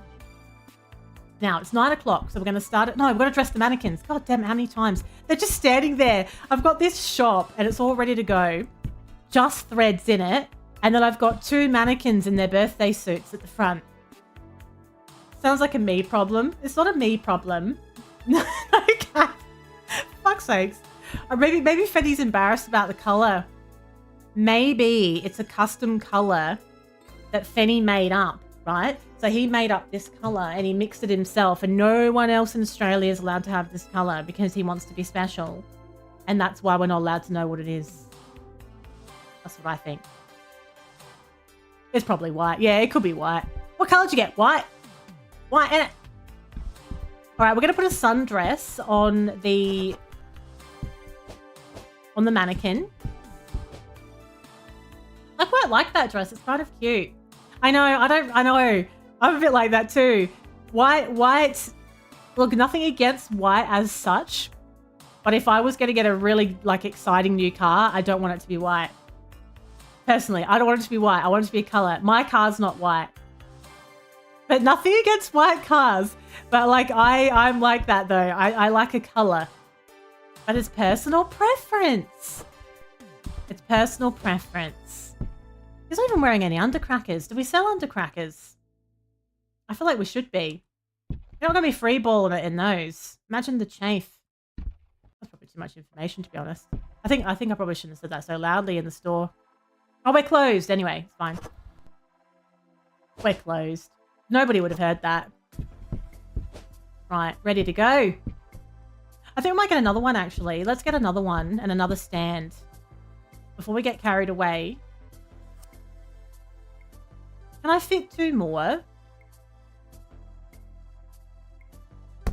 Now, it's 9 o'clock, so we're going to start it. No, we've got to dress the mannequins. God damn it, how many times? They're just standing there. I've got this shop, and it's all ready to go. Just threads in it. And then I've got 2 mannequins in their birthday suits at the front. Sounds like a me problem. It's not a me problem. Okay. Fuck's sakes. Or maybe Freddy's embarrassed about the color. Maybe it's a custom color that Fenny made up, right? So he made up this color and he mixed it himself, and no one else in Australia is allowed to have this color because he wants to be special. And that's why we're not allowed to know what it is. That's what I think. It's probably white. Yeah, it could be white. What color did you get? White. White in it. All right, we're going to put a sundress on the mannequin. I quite like that dress. It's kind of cute. I know. I know. I'm a bit like that too. White. Look, nothing against white as such. But if I was going to get a really exciting new car, I don't want it to be white. Personally, I don't want it to be white. I want it to be a color. My car's not white. But nothing against white cars. But I'm like that though. I like a color. But it's personal preference. It's personal preference. He's not even wearing any undercrackers. Do we sell undercrackers? I feel like we should be. You're not going to be freeballing it in those. Imagine the chafe. That's probably too much information, to be honest. I think I probably shouldn't have said that so loudly in the store. Oh, we're closed. Anyway, it's fine. We're closed. Nobody would have heard that. Right, ready to go. I think we might get another one, actually. Let's get another one and another stand before we get carried away. Can I fit 2 more?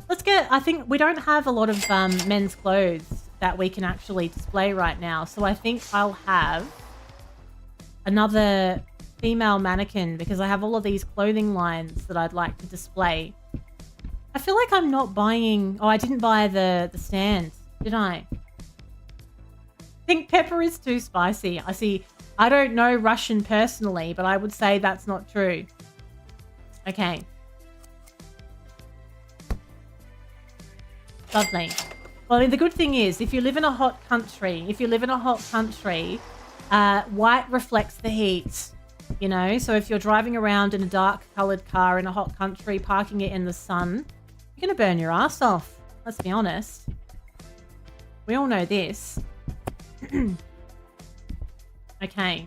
Let's get... I think we don't have a lot of men's clothes that we can actually display right now. So I think I'll have another female mannequin because I have all of these clothing lines that I'd like to display. I feel like I'm not buying... Oh, I didn't buy the stand, did I? I think pepper is too spicy. I don't know Russian personally, but I would say that's not true. Okay. Lovely. Well, I mean, the good thing is, if you live in a hot country, white reflects the heat, you know? So if you're driving around in a dark-coloured car in a hot country, parking it in the sun, you're going to burn your ass off. Let's be honest. We all know this. Okay.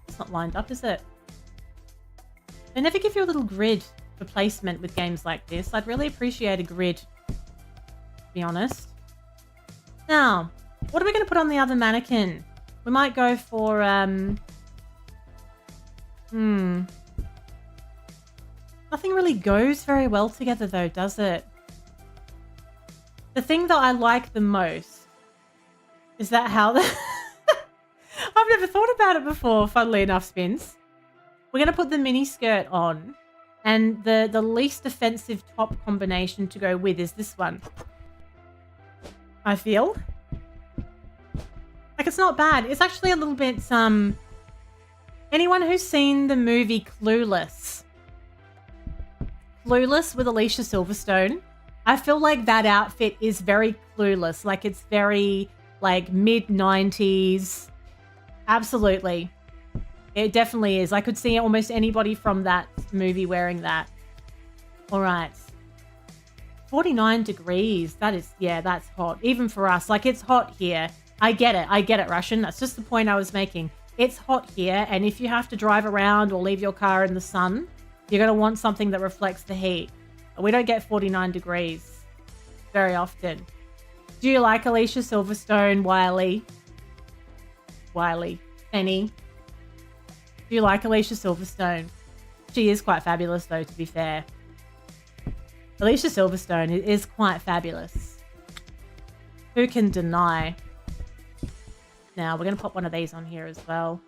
It's not lined up, is it? They never give you a little grid for placement with games like this. I'd really appreciate a grid, to be honest. Now, what are we going to put on the other mannequin? We might go for, Nothing really goes very well together though, does it? The thing that I like the most is that how... I've never thought about it before, funnily enough, Spins. We're going to put the mini skirt on, and the least offensive top combination to go with is this one. I feel. Like, it's not bad. It's actually a little bit, anyone who's seen the movie Clueless? Clueless with Alicia Silverstone? I feel like that outfit is very Clueless. Like, it's very, mid-90s. Absolutely. It definitely is. I could see almost anybody from that movie wearing that. All right. 49 degrees. That is, yeah, that's hot. Even for us. Like, it's hot here. I get it, Russian. That's just the point I was making. It's hot here, and if you have to drive around or leave your car in the sun, you're going to want something that reflects the heat. We don't get 49 degrees very often. Do you like Alicia Silverstone, Wiley? Penny? Do you like Alicia Silverstone? She is quite fabulous, though, to be fair. Alicia Silverstone is quite fabulous. Who can deny? Now, we're going to pop one of these on here as well.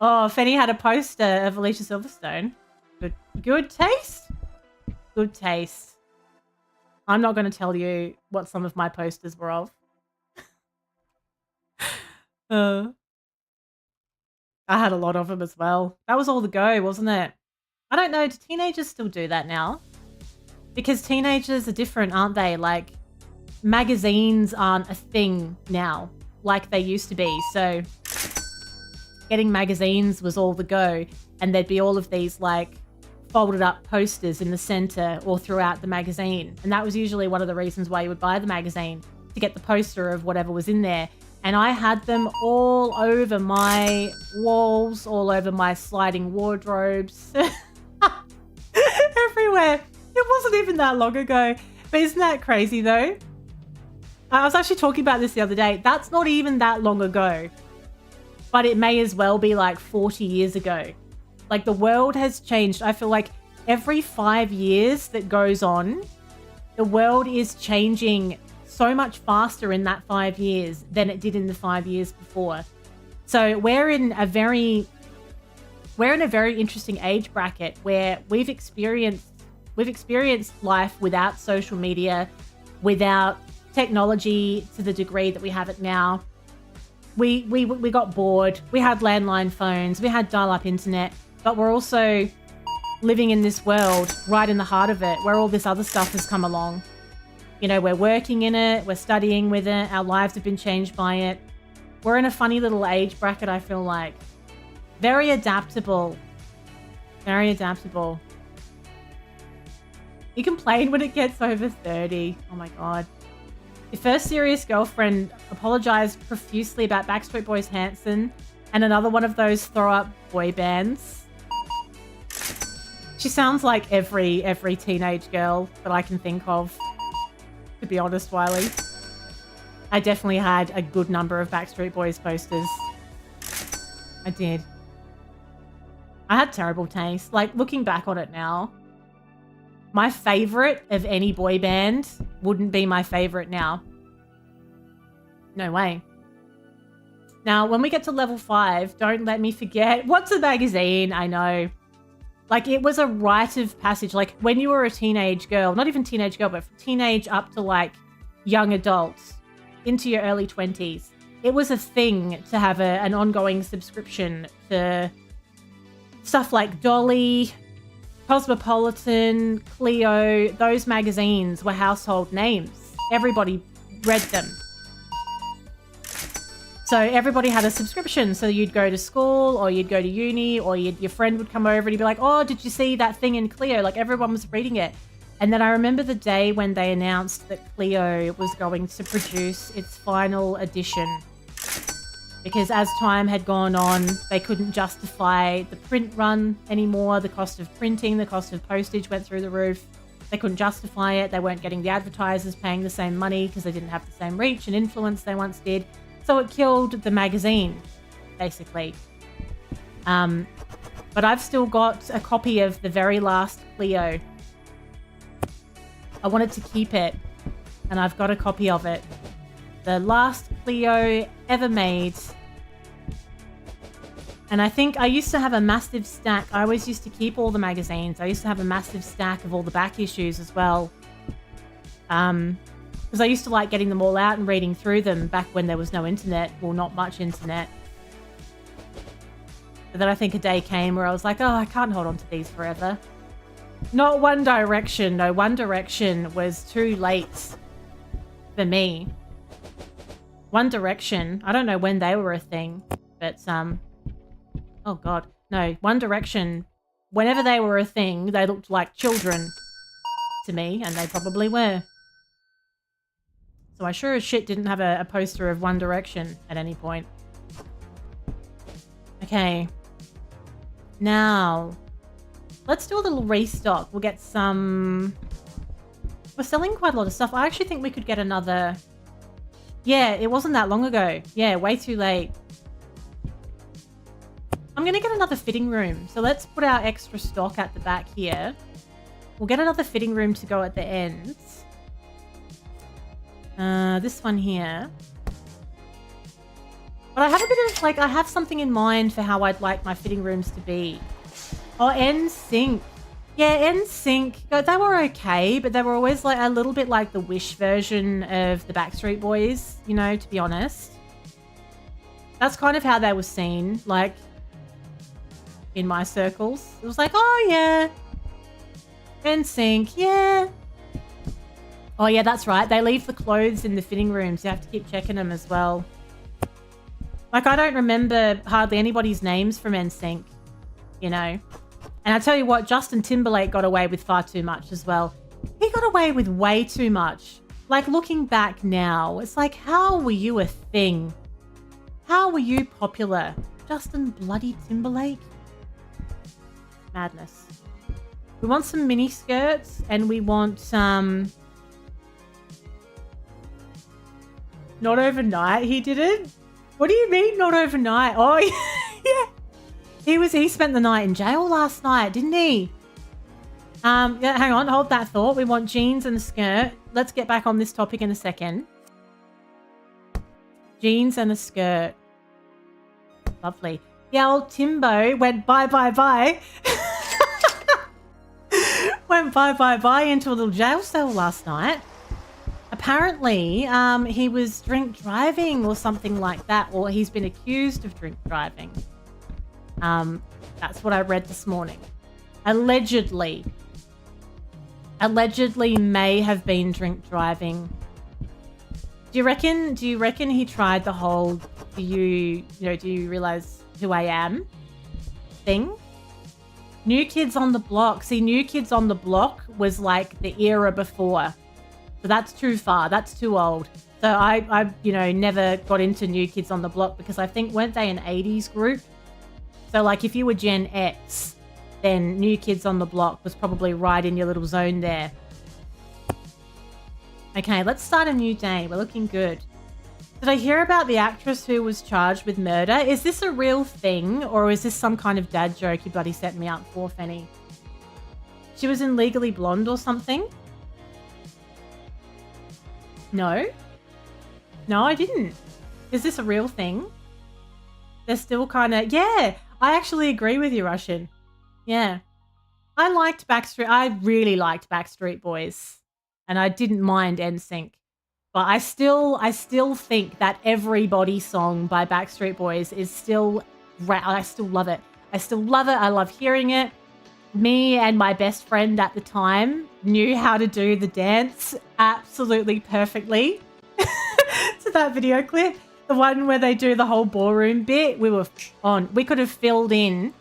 Oh, Fenny had a poster of Alicia Silverstone. Good taste? Good taste. I'm not going to tell you what some of my posters were of. I had a lot of them as well. That was all the go, wasn't it? I don't know. Do teenagers still do that now? Because teenagers are different, aren't they? Like, magazines aren't a thing now like they used to be. So getting magazines was all the go. And there'd be all of these, like, folded up posters in the center or throughout the magazine. And that was usually one of the reasons why you would buy the magazine, to get the poster of whatever was in there. And I had them all over my walls, all over my sliding wardrobes. Everywhere. It wasn't even that long ago. But isn't that crazy though? I was actually talking about this the other day. That's not even that long ago. But it may as well be like 40 years ago. Like, the world has changed. I feel like every 5 years that goes on, the world is changing so much faster in that 5 years than it did in the 5 years before. So we're in a very interesting age bracket where we've experienced life without social media, without technology to the degree that we have it now. We got bored. We had landline phones. We had dial-up internet. But we're also living in this world right in the heart of it, where all this other stuff has come along. You know, we're working in it. We're studying with it. Our lives have been changed by it. We're in a funny little age bracket, I feel like. Very adaptable. Very adaptable. You complain when it gets over 30. Oh my God. Your first serious girlfriend apologized profusely about Backstreet Boys' Hanson and another one of those throw-up boy bands. She sounds like every teenage girl that I can think of, to be honest, Wiley. I definitely had a good number of Backstreet Boys posters. I did. I had terrible taste. Like, looking back on it now, my favorite of any boy band wouldn't be my favorite now. No way. Now, when we get to level 5, don't let me forget, what's a magazine? I know. Like, it was a rite of passage. Like, when you were a teenage girl, not even teenage girl, but teenage up to, like, young adults, into your early 20s, it was a thing to have an ongoing subscription to stuff like Dolly, Cosmopolitan, Cleo. Those magazines were household names. Everybody read them. So everybody had a subscription. So you'd go to school or you'd go to uni or your friend would come over and he'd be like, oh, did you see that thing in Cleo? Like, everyone was reading it. And then I remember the day when they announced that Cleo was going to produce its final edition. Because as time had gone on, they couldn't justify the print run anymore. The cost of printing, the cost of postage went through the roof. They couldn't justify it. They weren't getting the advertisers paying the same money because they didn't have the same reach and influence they once did. So it killed the magazine, basically. But I've still got a copy of the very last Cleo. I wanted to keep it, and I've got a copy of it. The last Cleo ever made. And I think I used to have a massive stack. I always used to keep all the magazines. I used to have a massive stack of all the back issues as well. Because I used to like getting them all out and reading through them back when there was no internet. Well, not much internet. But then I think a day came where I was like, oh, I can't hold on to these forever. Not One Direction. No, One Direction was too late for me. One Direction, I don't know when they were a thing, but oh God, no, One Direction, whenever they were a thing, they looked like children to me, and they probably were. So I sure as shit didn't have a poster of One Direction at any point. Okay. Now, let's do a little restock. We'll get some We're selling quite a lot of stuff. I actually think we could get another... Yeah, it wasn't that long ago. Yeah, way too late. I'm going to get another fitting room. So let's put our extra stock at the back here. We'll get another fitting room to go at the ends. This one here. But I have a bit of, like, I have something in mind for how I'd like my fitting rooms to be. Oh, NSYNC. Yeah, NSYNC. They were okay, but they were always like a little bit like the Wish version of the Backstreet Boys, you know, to be honest. That's kind of how they were seen, like, in my circles. It was like, oh, yeah. NSYNC, yeah. Oh, yeah, that's right. They leave the clothes in the fitting rooms. You have to keep checking them as well. Like, I don't remember hardly anybody's names from NSYNC, you know. And I tell you what, Justin Timberlake got away with far too much as well. He got away with way too much. Like, looking back now, it's like, how were you a thing? How were you popular? Justin bloody Timberlake? Madness. We want some mini skirts and we want some... Not overnight, he did it? What do you mean, not overnight? Oh, yeah. He spent the night in jail last night, didn't he? Yeah, hang on, hold that thought. We want jeans and a skirt. Let's get back on this topic in a second. Jeans and a skirt. Lovely. Yeah, old Timbo went bye. Went bye into a little jail cell last night. Apparently, he was drink driving or something like that, or he's been accused of drink driving. That's what I read this morning. Allegedly may have been drink driving. Do you reckon he tried the whole do you realize who I am thing? New Kids on the Block. See, New Kids on the Block was like the era before. So that's too far. That's too old. So I never got into New Kids on the Block because I think weren't they an 80s group? So, like, if you were Gen X, then New Kids on the Block was probably right in your little zone there. Okay, let's start a new day. We're looking good. Did I hear about the actress who was charged with murder? Is this a real thing, or is this some kind of dad joke you bloody set me up for, Fenny? She was in Legally Blonde or something? No? No, I didn't. Is this a real thing? They're still kind of... Yeah! I actually agree with you, Russian. Yeah. I really liked Backstreet Boys. And I didn't mind NSYNC. But I still think that Everybody song by Backstreet Boys is still... I still love it. I still love it. I love hearing it. Me and my best friend at the time knew how to do the dance absolutely perfectly. To that video clip. The one where they do the whole ballroom bit, we were on. We could have filled in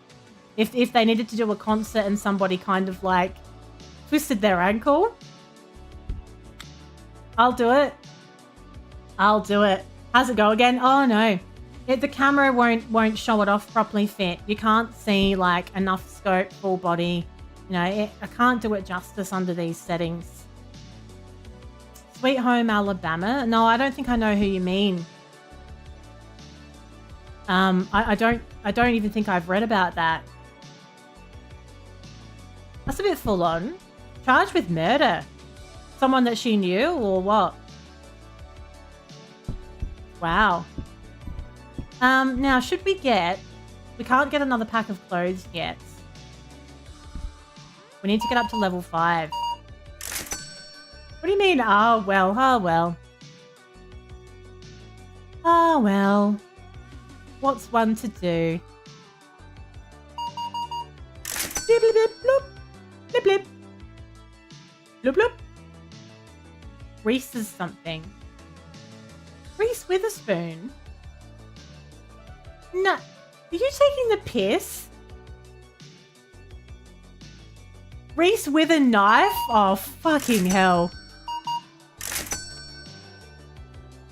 if they needed to do a concert and somebody kind of like twisted their ankle. I'll do it. How's it go again? Oh no, the camera won't show it off properly fit. You can't see like enough scope, full body. You know, I can't do it justice under these settings. Sweet Home Alabama? No, I don't think I know who you mean. I don't even think I've read about that. That's a bit full on. Charged with murder. Someone that she knew or what? Wow. Now should we can't get another pack of clothes yet. We need to get up to level 5. What do you mean? Oh well. What's one to do? Blip, blip, blip, bloop. Blip, blip. Bloop, bloop. Reese is something. Reese Witherspoon? No. Are you taking the piss? Reese with a knife? Oh, fucking hell.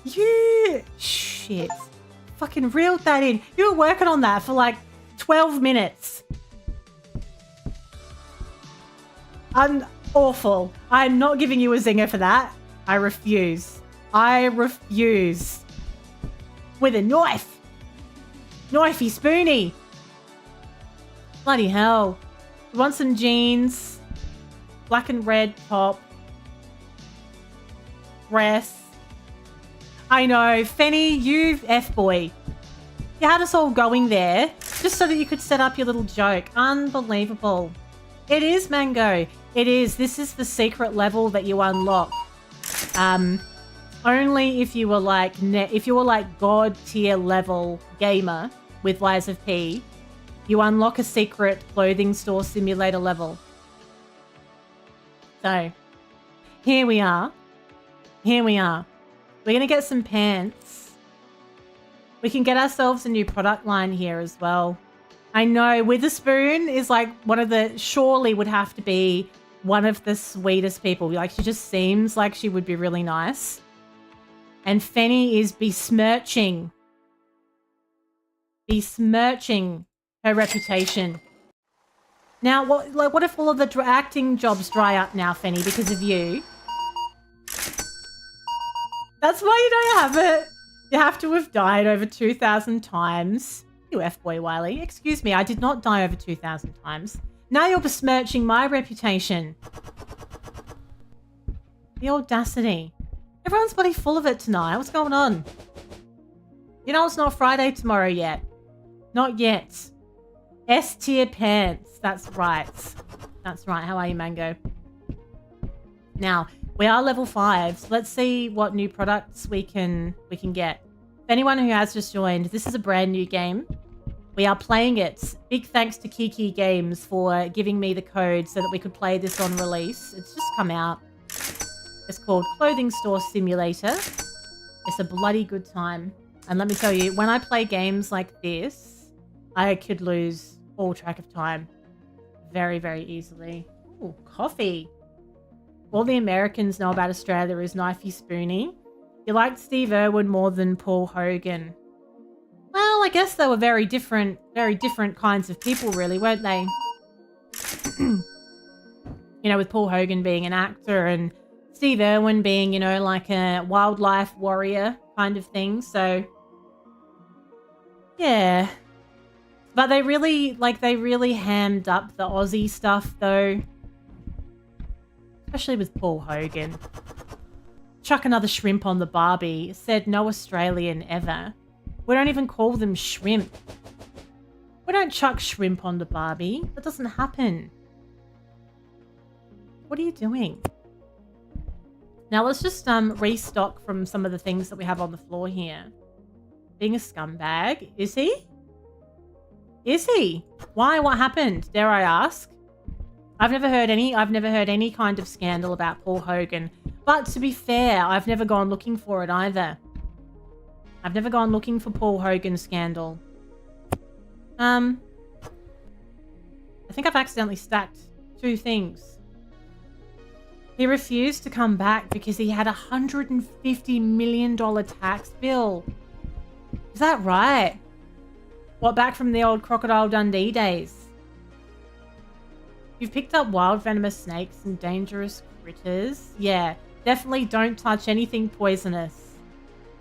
You... Shit. Fucking reeled that in. You were working on that for like 12 minutes. Awful. I'm not giving you a zinger for that. I refuse. I refuse. With a knife. Knifey spoony. Bloody hell. We want some jeans. Black and red top. Dress. I know. Fenny, you F-boy. You had us all going there just so that you could set up your little joke. Unbelievable. It is, Mango. It is. This is the secret level that you unlock. Only if you were like god tier level gamer with Lies of P, you unlock a secret clothing store simulator level. So, here we are. Here we are. We're going to get some pants. We can get ourselves a new product line here as well. I know Witherspoon is like surely would have to be one of the sweetest people. Like, she just seems like she would be really nice. And Fenny is besmirching her reputation. Now, what if all of the acting jobs dry up now, Fenny, because of you? That's why you don't have it. You have to have died over 2,000 times. You F-boy Wiley. Excuse me, I did not die over 2,000 times. Now you're besmirching my reputation. The audacity. Everyone's bloody full of it tonight. What's going on? You know it's not Friday tomorrow yet. Not yet. S-tier pants. That's right. That's right. How are you, Mango? Now, we are level 5. So let's see what new products we can get. For anyone who has just joined, this is a brand new game. We are playing it. Big thanks to Kiki Games for giving me the code so that we could play this on release. It's just come out. It's called Clothing Store Simulator. It's a bloody good time. And let me tell you, when I play games like this, I could lose all track of time very, very easily. Ooh, coffee. All the Americans know about Australia is Knifey Spoony. You liked Steve Irwin more than Paul Hogan. Well, I guess they were very different kinds of people, really, weren't they? You know, with Paul Hogan being an actor and Steve Irwin being, you know, like a wildlife warrior kind of thing. So, yeah. But they really hammed up the Aussie stuff, though. Especially with Paul Hogan. Chuck another shrimp on the Barbie. Said no Australian ever. We don't even call them shrimp. We don't chuck shrimp on the Barbie. That doesn't happen. What are you doing? Now let's just restock from some of the things that we have on the floor here. Being a scumbag. Is he? Is he? Why? What happened? Dare I ask? I've never heard any kind of scandal about Paul Hogan. But to be fair, I've never gone looking for it either. I've never gone looking for Paul Hogan's scandal. I think I've accidentally stacked 2 things. He refused to come back because he had a $150 million tax bill. Is that right? What, back from the old Crocodile Dundee days? You've picked up wild venomous snakes and dangerous critters. Yeah, definitely don't touch anything poisonous.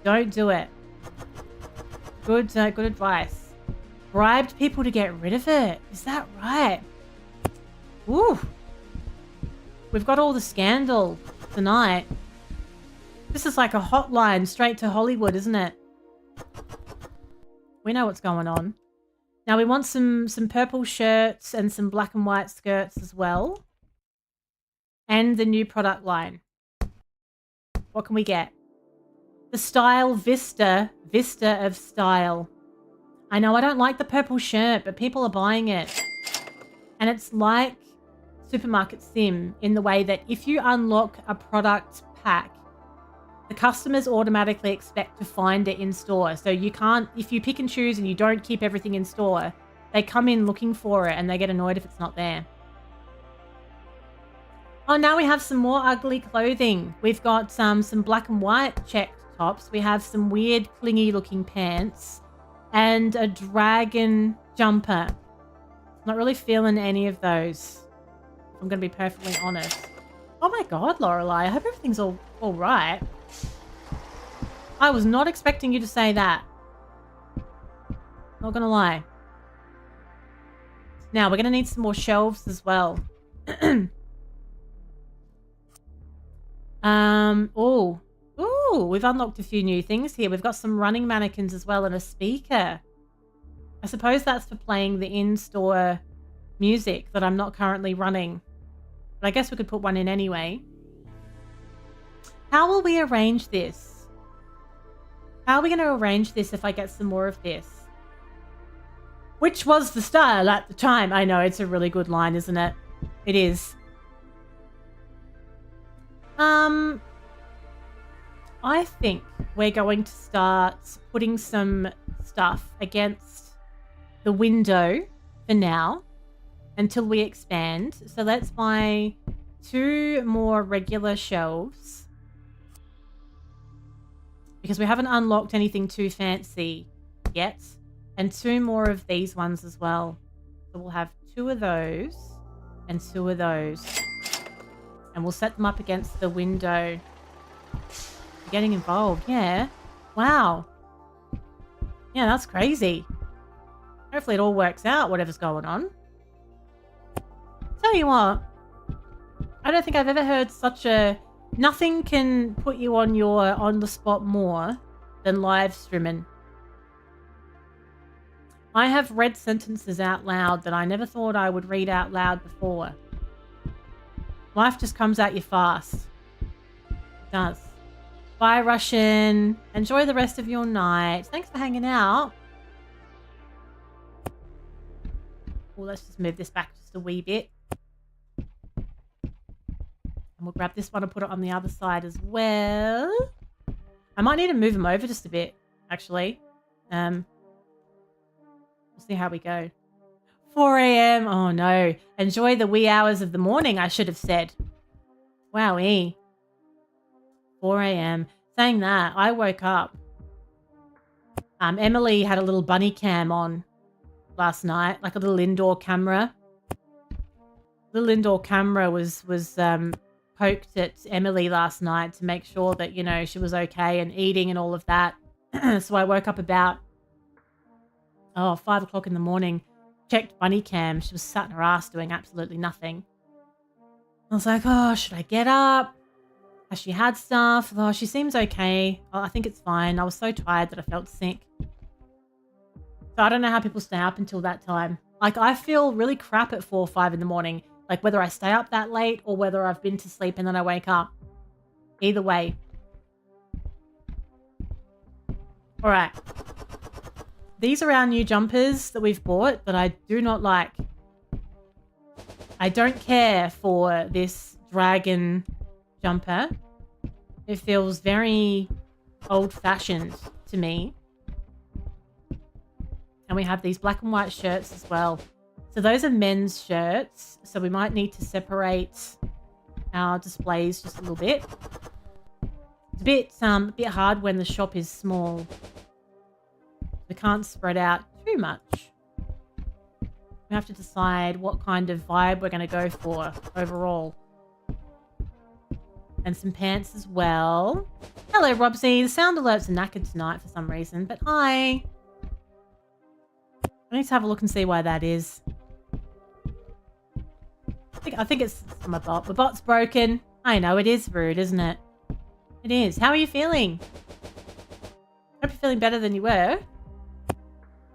Don't do it. Good advice. Bribed people to get rid of it. Is that right? Ooh. We've got all the scandal tonight. This is like a hotline straight to Hollywood, isn't it? We know what's going on. Now we want some purple shirts and some black and white skirts as well. And the new product line. What can we get? The Style Vista of Style. I know I don't like the purple shirt, but people are buying it. And it's like Supermarket Sim in the way that if you unlock a product pack, the customers automatically expect to find it in store. So you can't, if you pick and choose and you don't keep everything in store, they come in looking for it and they get annoyed if it's not there. Oh, now we have some more ugly clothing. We've got some black and white checked tops. We have some weird clingy looking pants and a dragon jumper. Not really feeling any of those. I'm going to be perfectly honest. Oh my god, Lorelei, I hope everything's all right. I was not expecting you to say that. Not gonna lie. Now, we're gonna need some more shelves as well. Oh. Ooh, we've unlocked a few new things here. We've got some running mannequins as well and a speaker. I suppose that's for playing the in-store music that I'm not currently running. But I guess we could put one in anyway. How will we arrange this? How are we going to arrange this if I get some more of this? Which was the style at the time? I know, it's a really good line, isn't it? It is. I think we're going to start putting some stuff against the window for now until we expand. So let's buy 2 more regular shelves because we haven't unlocked anything too fancy yet, and 2 more of these ones as well. So we'll have 2 of those and 2 of those, and we'll set them up against the window. You're getting involved, yeah. Wow. Yeah, that's crazy. Hopefully it all works out, whatever's going on. Tell you what, I don't think I've ever heard such a... Nothing can put you on your on-the-spot more than live streaming. I have read sentences out loud that I never thought I would read out loud before. Life just comes at you fast. It does. Bye, Russian. Enjoy the rest of your night. Thanks for hanging out. Well, let's just move this back just a wee bit. And we'll grab this one and put it on the other side as well. I might need to move them over just a bit, actually. We'll see how we go. 4 a.m. Oh, no. Enjoy the wee hours of the morning, I should have said. Wowee. 4 a.m. Saying that, I woke up. Emily had a little bunny cam on last night, like a little indoor camera. Little indoor camera was poked at Emily last night to make sure that, you know, she was okay and eating and all of that. So I woke up about 5 o'clock in the morning, checked bunny cam. She was sat in her ass doing absolutely nothing. I was like, oh, should I get up? Has she had stuff? Oh, she seems okay. Oh, I think it's fine. I was so tired that I felt sick. So I don't know how people stay up until that time. Like, I feel really crap at 4 or 5 in the morning. Like, whether I stay up that late or whether I've been to sleep and then I wake up. Either way. All right. These are our new jumpers that we've bought that I do not like. I don't care for this dragon jumper. It feels very old-fashioned to me. And we have these black and white shirts as well. So those are men's shirts. So we might need to separate our displays just a little bit. It's a bit hard when the shop is small. We can't spread out too much. We have to decide what kind of vibe we're going to go for overall. And some pants as well. Hello, Robsy. The sound alerts are knackered tonight for some reason, but hi. I need to have a look and see why that is. I think it's my bot. My bot's broken. I know, it is rude, isn't it? It is. How are you feeling? Hope you're feeling better than you were.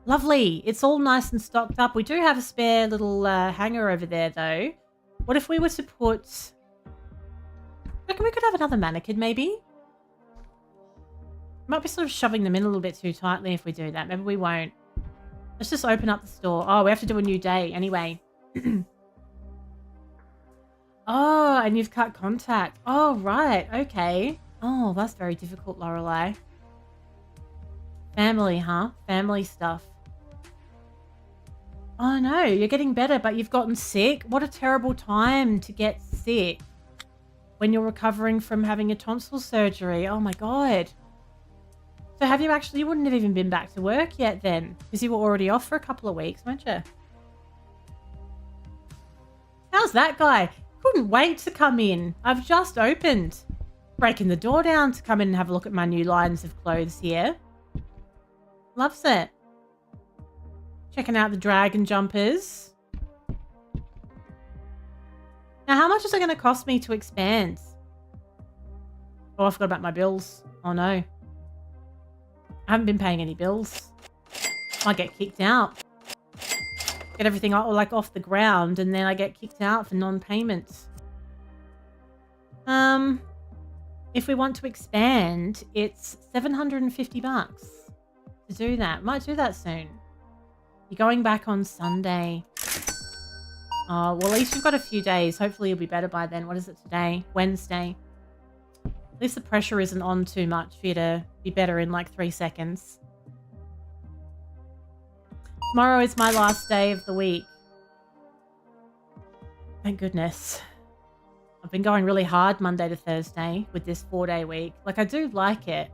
Lovely. It's all nice and stocked up. We do have a spare little hanger over there, though. What if we were to put... I reckon we could have another mannequin, maybe? Might be sort of shoving them in a little bit too tightly if we do that. Maybe we won't. Let's just open up the store. Oh, we have to do a new day anyway. Oh, and you've cut contact. Oh, right. Okay. Oh, that's very difficult, Lorelei. Family, huh? Family stuff. Oh, no. You're getting better, but you've gotten sick. What a terrible time to get sick when you're recovering from having a tonsil surgery. Oh, my God. So have you actually... You wouldn't have even been back to work yet then, because you were already off for a couple of weeks, weren't you? How's that guy? Couldn't wait to come in. I've just opened. Breaking the door down to come in and have a look at my new lines of clothes here. Loves it. Checking out the dragon jumpers. Now, how much is it going to cost me to expand? Oh, I forgot about my bills. Oh, no. I haven't been paying any bills. Might get kicked out. Get everything like off the ground, and then I get kicked out for non-payments. If we want to expand, it's $750 to do that. Might do that soon. You're going back on Sunday. Oh, well, at least you've got a few days. Hopefully you'll be better by then. What is it today? Wednesday. At least the pressure isn't on too much for you to be better in like 3 seconds. Tomorrow is my last day of the week. Thank goodness. I've been going really hard Monday to Thursday with this 4-day week. Like, I do like it.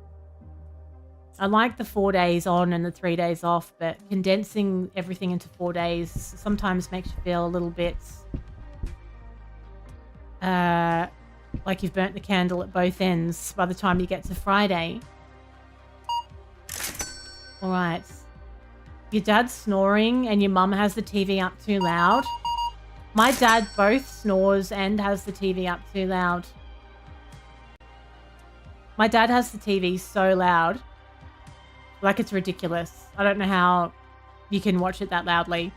I like the 4 days on and the 3 days off, but condensing everything into 4 days sometimes makes you feel a little bit like you've burnt the candle at both ends by the time you get to Friday. All right. Your dad's snoring and your mum has the TV up too loud. My dad both snores and has the TV up too loud. My dad has the TV so loud. Like, it's ridiculous. I don't know how you can watch it that loudly.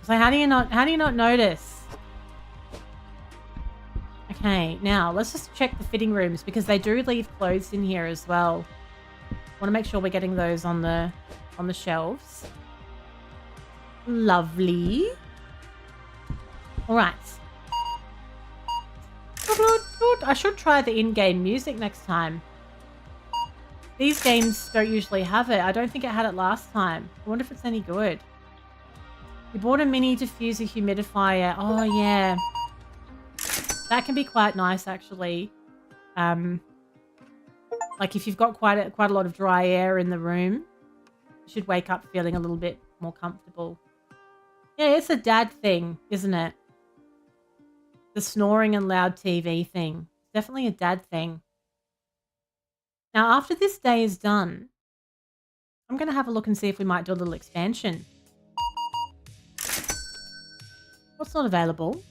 So how do you not notice? Okay, now let's just check the fitting rooms because they do leave clothes in here as well. Want to make sure we're getting those on the shelves. Lovely. All right. Good. I should try the in-game music next time. These games don't usually have it. I don't think it had it last time. I wonder if it's any good. We bought a mini diffuser humidifier. Oh, yeah. That can be quite nice, actually. Like, if you've got quite a lot of dry air in the room, you should wake up feeling a little bit more comfortable. Yeah, it's a dad thing, isn't it? The snoring and loud TV thing. It's definitely a dad thing. Now, after this day is done, I'm going to have a look and see if we might do a little expansion. What's not available?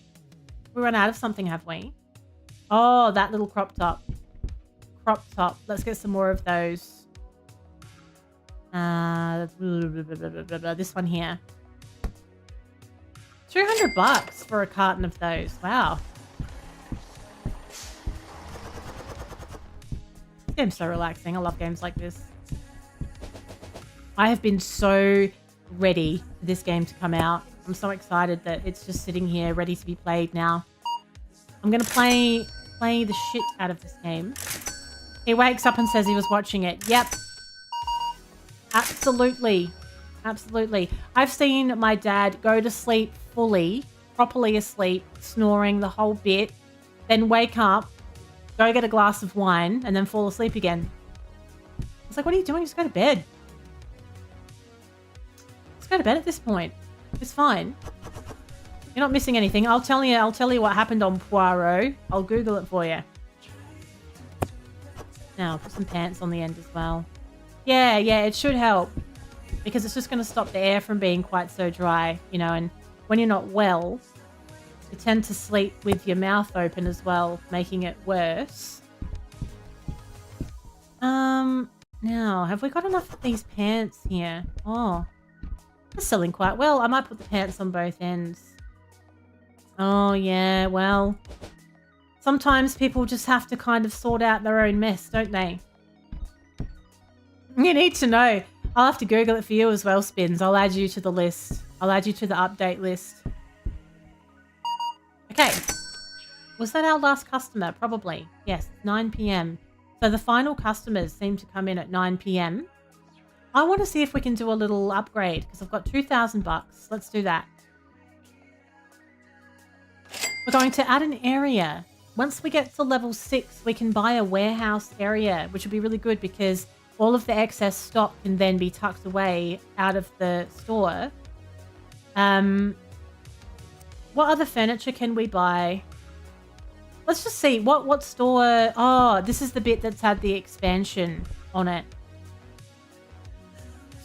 We run out of something, have we? Oh, that little crop top. Crop top. Let's get some more of those. This one here. $200 for a carton of those. Wow. This game's so relaxing. I love games like this. I have been so ready for this game to come out. I'm so excited that it's just sitting here ready to be played now. I'm going to play the shit out of this game. He wakes up and says he was watching it. Yep. Absolutely. Absolutely. I've seen my dad go to sleep fully, properly asleep, snoring the whole bit, then wake up, go get a glass of wine, and then fall asleep again. It's like, what are you doing? Just go to bed. Just go to bed at this point. It's fine. You're not missing anything. I'll tell you what happened on Poirot. I'll Google it for you. Now, put some pants on the end as well. Yeah, it should help. Because it's just going to stop the air from being quite so dry, you know, and when you're not well, you tend to sleep with your mouth open as well, making it worse. Now, have we got enough of these pants here? Oh, they're selling quite well. I might put the pants on both ends. Oh, yeah, well, sometimes people just have to kind of sort out their own mess, don't they? You need to know. I'll have to Google it for you as well, Spins. I'll add you to the list. I'll add you to the update list. Okay. Was that our last customer? Probably. Yes, 9 p.m. So the final customers seem to come in at 9 p.m. I want to see if we can do a little upgrade because I've got $2,000. Let's do that. We're going to add an area. Once we get to level 6, we can buy a warehouse area, which would be really good because all of the excess stock can then be tucked away out of the store. What What other furniture can we buy? Let's just see. What store? Oh, this is the bit that's had the expansion on it.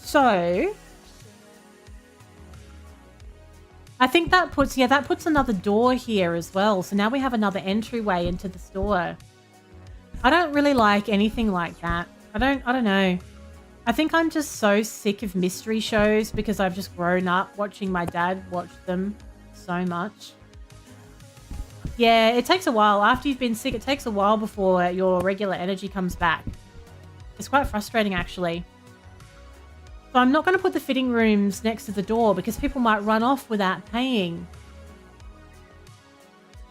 So I think that puts, yeah, that puts another door here as well. So now we have another entryway into the store. I don't really like anything like that. I don't know. I think I'm just so sick of mystery shows because I've just grown up watching my dad watch them so much. Yeah, it takes a while. After you've been sick, it takes a while before your regular energy comes back. It's quite frustrating, actually. So I'm not going to put the fitting rooms next to the door because people might run off without paying.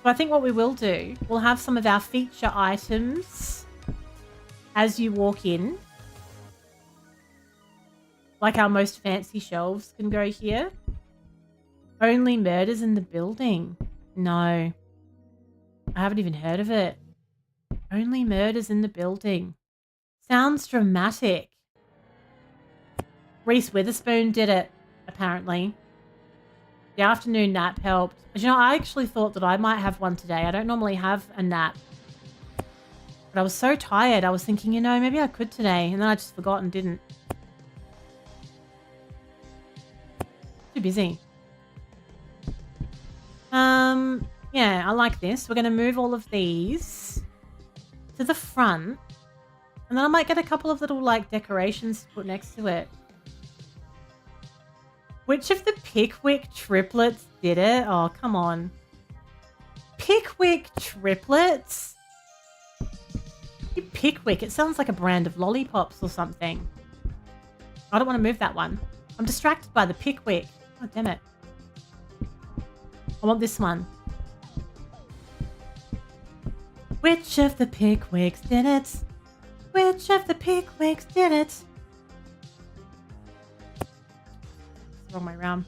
So I think what we will do, we'll have some of our feature items as you walk in. Like our most fancy shelves can go here. Only murders in the building. No. I haven't even heard of it. Only murders in the building. Sounds dramatic. Reese Witherspoon did it, apparently. The afternoon nap helped. But you know, I actually thought that I might have one today. I don't normally have a nap. But I was so tired. I was thinking, you know, maybe I could today. And then I just forgot and didn't. Too busy. Yeah, I like this. We're going to move all of these to the front. And then I might get a couple of little, like, decorations to put next to it. Which of the Pickwick triplets did it? Oh, come on. Pickwick triplets? Pickwick. It sounds like a brand of lollipops or something. I don't want to move that one. I'm distracted by the Pickwick. Oh, damn it. I want this one. Which of the Pickwicks did it? Which of the Pickwicks did it? Wrong way round.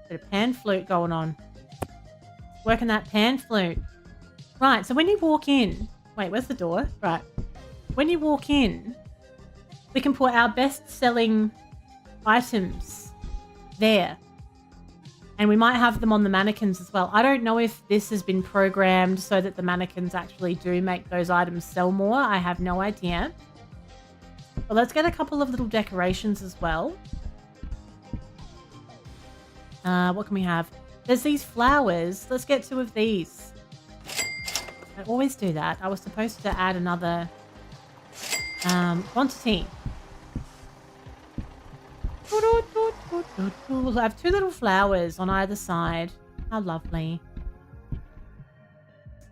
Bit of pan flute going on. Working that pan flute. Right, so when you walk in... Wait, where's the door? Right. When you walk in, we can put our best-selling items there. And we might have them on the mannequins as well. I don't know if this has been programmed so that the mannequins actually do make those items sell more. I have no idea. But let's get a couple of little decorations as well. What can we have? There's these flowers. Let's get 2 of these. I always do that. I was supposed to add another quantity. We'll have 2 little flowers on either side. How lovely.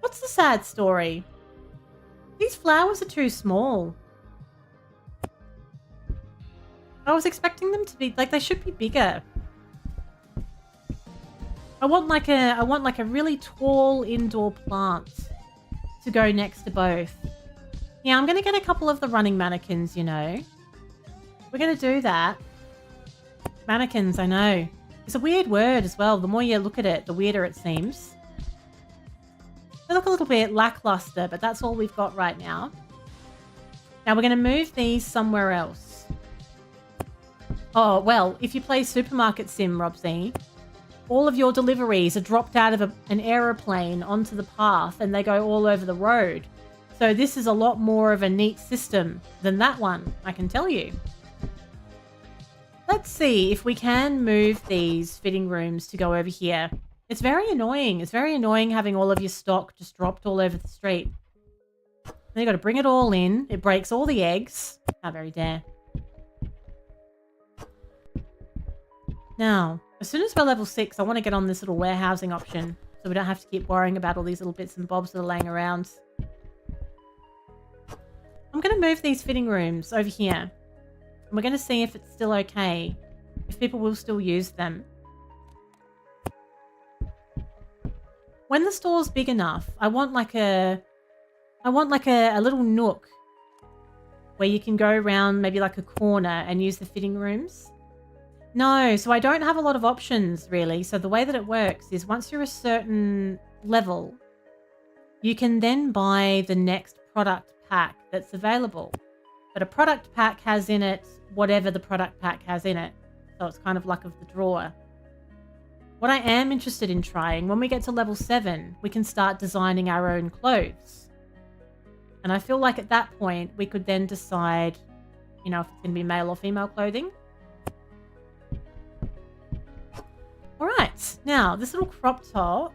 What's the sad story? These flowers are too small. I was expecting them to be like, they should be bigger. I want like a really tall indoor plant to go next to both. Yeah, I'm gonna get a couple of the running mannequins, you know. We're gonna do that. Mannequins, I know. It's a weird word as well. The more you look at it, the weirder it seems. They look a little bit lackluster, but that's all we've got right now. Now we're gonna move these somewhere else. Oh, well, if you play Supermarket Sim, Robsy, all of your deliveries are dropped out of an aeroplane onto the path and they go all over the road. So this is a lot more of a neat system than that one, I can tell you. Let's see if we can move these fitting rooms to go over here. It's very annoying. It's very annoying having all of your stock just dropped all over the street. Then you got to bring it all in. It breaks all the eggs. How very dare. Now, as soon as we're level 6, I want to get on this little warehousing option so we don't have to keep worrying about all these little bits and bobs that are laying around. I'm going to move these fitting rooms over here. And we're going to see if it's still okay. If people will still use them. When the store's big enough, I want like a little nook where you can go around maybe like a corner and use the fitting rooms. No, so I don't have a lot of options really. So the way that it works is once you're a certain level, you can then buy the next product pack that's available. But a product pack has in it whatever the product pack has in it. So it's kind of luck of the draw. What I am interested in trying, when we get to level 7, we can start designing our own clothes. And I feel like at that point, we could then decide, you know, if it's going to be male or female clothing. All right. Now, this little crop top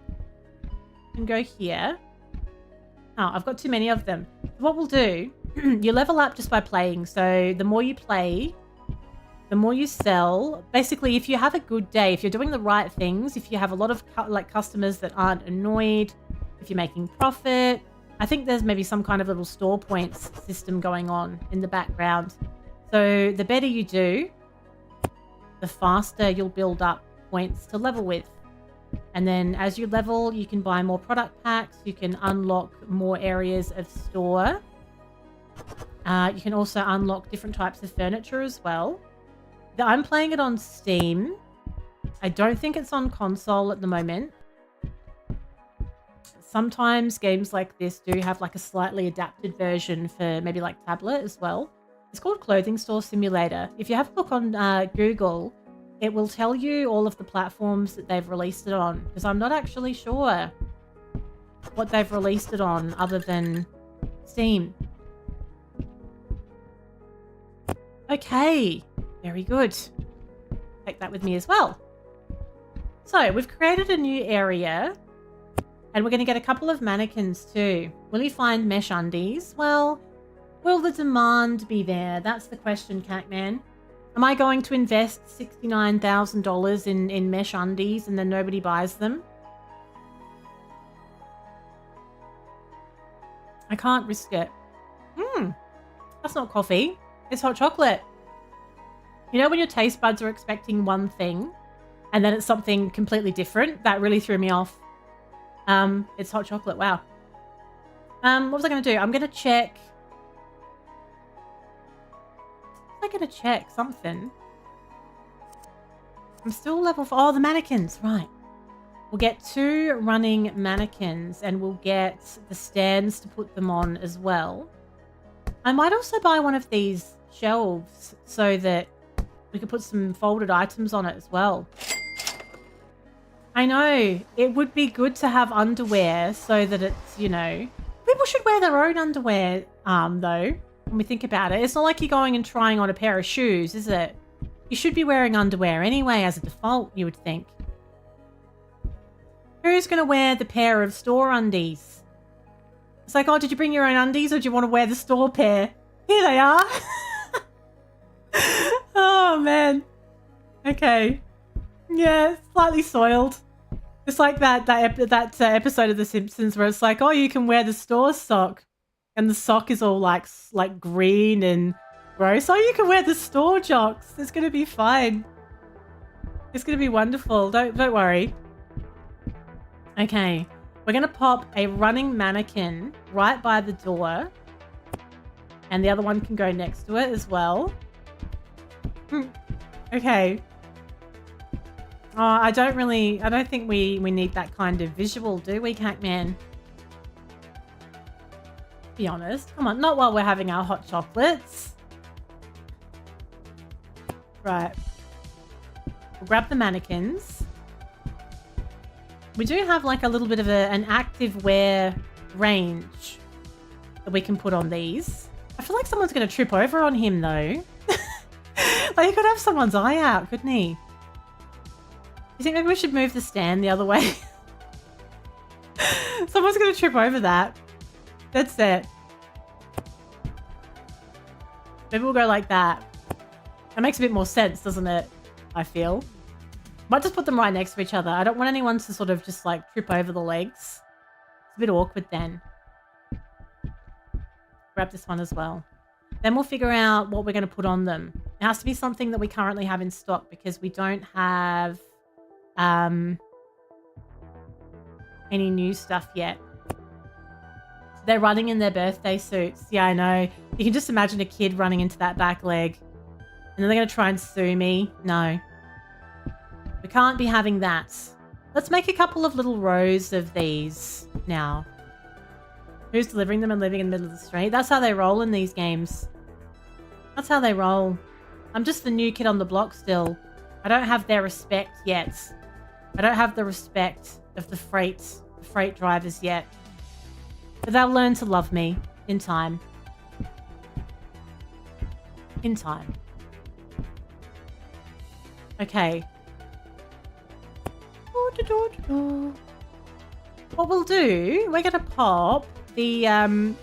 can go here. Oh, I've got too many of them. What we'll do, you level up just by playing. So the more you play, the more you sell. Basically, if you have a good day, if you're doing the right things, if you have a lot of customers that aren't annoyed, if you're making profit, I think there's maybe some kind of little store points system going on in the background. So the better you do, the faster you'll build up points to level with. And then as you level, you can buy more product packs. You can unlock more areas of store. You can also unlock different types of furniture as well. I'm playing it on Steam. I don't think it's on console at the moment. Sometimes games like this do have like a slightly adapted version for maybe like tablet as well. It's called Clothing Store Simulator. If you have a look on Google, it will tell you all of the platforms that they've released it on, because I'm not actually sure what they've released it on other than Steam. Okay, very good. Take that with me as well. So we've created a new area, and we're going to get a couple of mannequins too. Will you find mesh undies? Well, will the demand be there? That's the question, Catman. Am I going to invest $69,000 in mesh undies and then nobody buys them? I can't risk it. That's not coffee. It's hot chocolate. You know when your taste buds are expecting one thing and then it's something completely different? That really threw me off. It's hot chocolate. Wow. What was I going to do? I'm going to check... I'm going to check something. I'm still level 4. Oh, the mannequins. Right. We'll get 2 running mannequins and we'll get the stands to put them on as well. I might also buy one of these shelves so that we could put some folded items on it as well. I know. It would be good to have underwear so that it's, you know... People should wear their own underwear, though. When we think about it, it's not like you're going and trying on a pair of shoes, is it? You should be wearing underwear anyway as a default, you would think. Who's going to wear the pair of store undies? It's like, oh, did you bring your own undies or do you want to wear the store pair? Here they are. Oh, man. Okay. Yeah, slightly soiled. It's like that episode of The Simpsons where it's like, oh, you can wear the store sock. And the sock is all like green and gross. Oh, you can wear the store jocks. It's going to be fine. It's going to be wonderful. Don't worry. Okay. We're going to pop a running mannequin right by the door. And the other one can go next to it as well. Okay. Oh, I don't think we need that kind of visual, do we, Catman? Be honest. Come on, not while we're having our hot chocolates. Right. We'll grab the mannequins. We do have like a little bit of an active wear range that we can put on these. I feel like someone's going to trip over on him though. Like he could have someone's eye out, couldn't he? You think maybe we should move the stand the other way? Someone's going to trip over that. That's it. Maybe we'll go like that. That makes a bit more sense, doesn't it? I feel. Might just put them right next to each other. I don't want anyone to sort of just like trip over the legs. It's a bit awkward then. Grab this one as well. Then we'll figure out what we're going to put on them. It has to be something that we currently have in stock because we don't have any new stuff yet. They're running in their birthday suits. Yeah, I know. You can just imagine a kid running into that back leg. And then they're going to try and sue me. No. We can't be having that. Let's make a couple of little rows of these now. Who's delivering them and living in the middle of the street? That's how they roll in these games. That's how they roll. I'm just the new kid on the block still. I don't have their respect yet. I don't have the respect of the freight drivers yet. But they'll learn to love me in time. In time. Okay. What we'll do, we're gonna pop the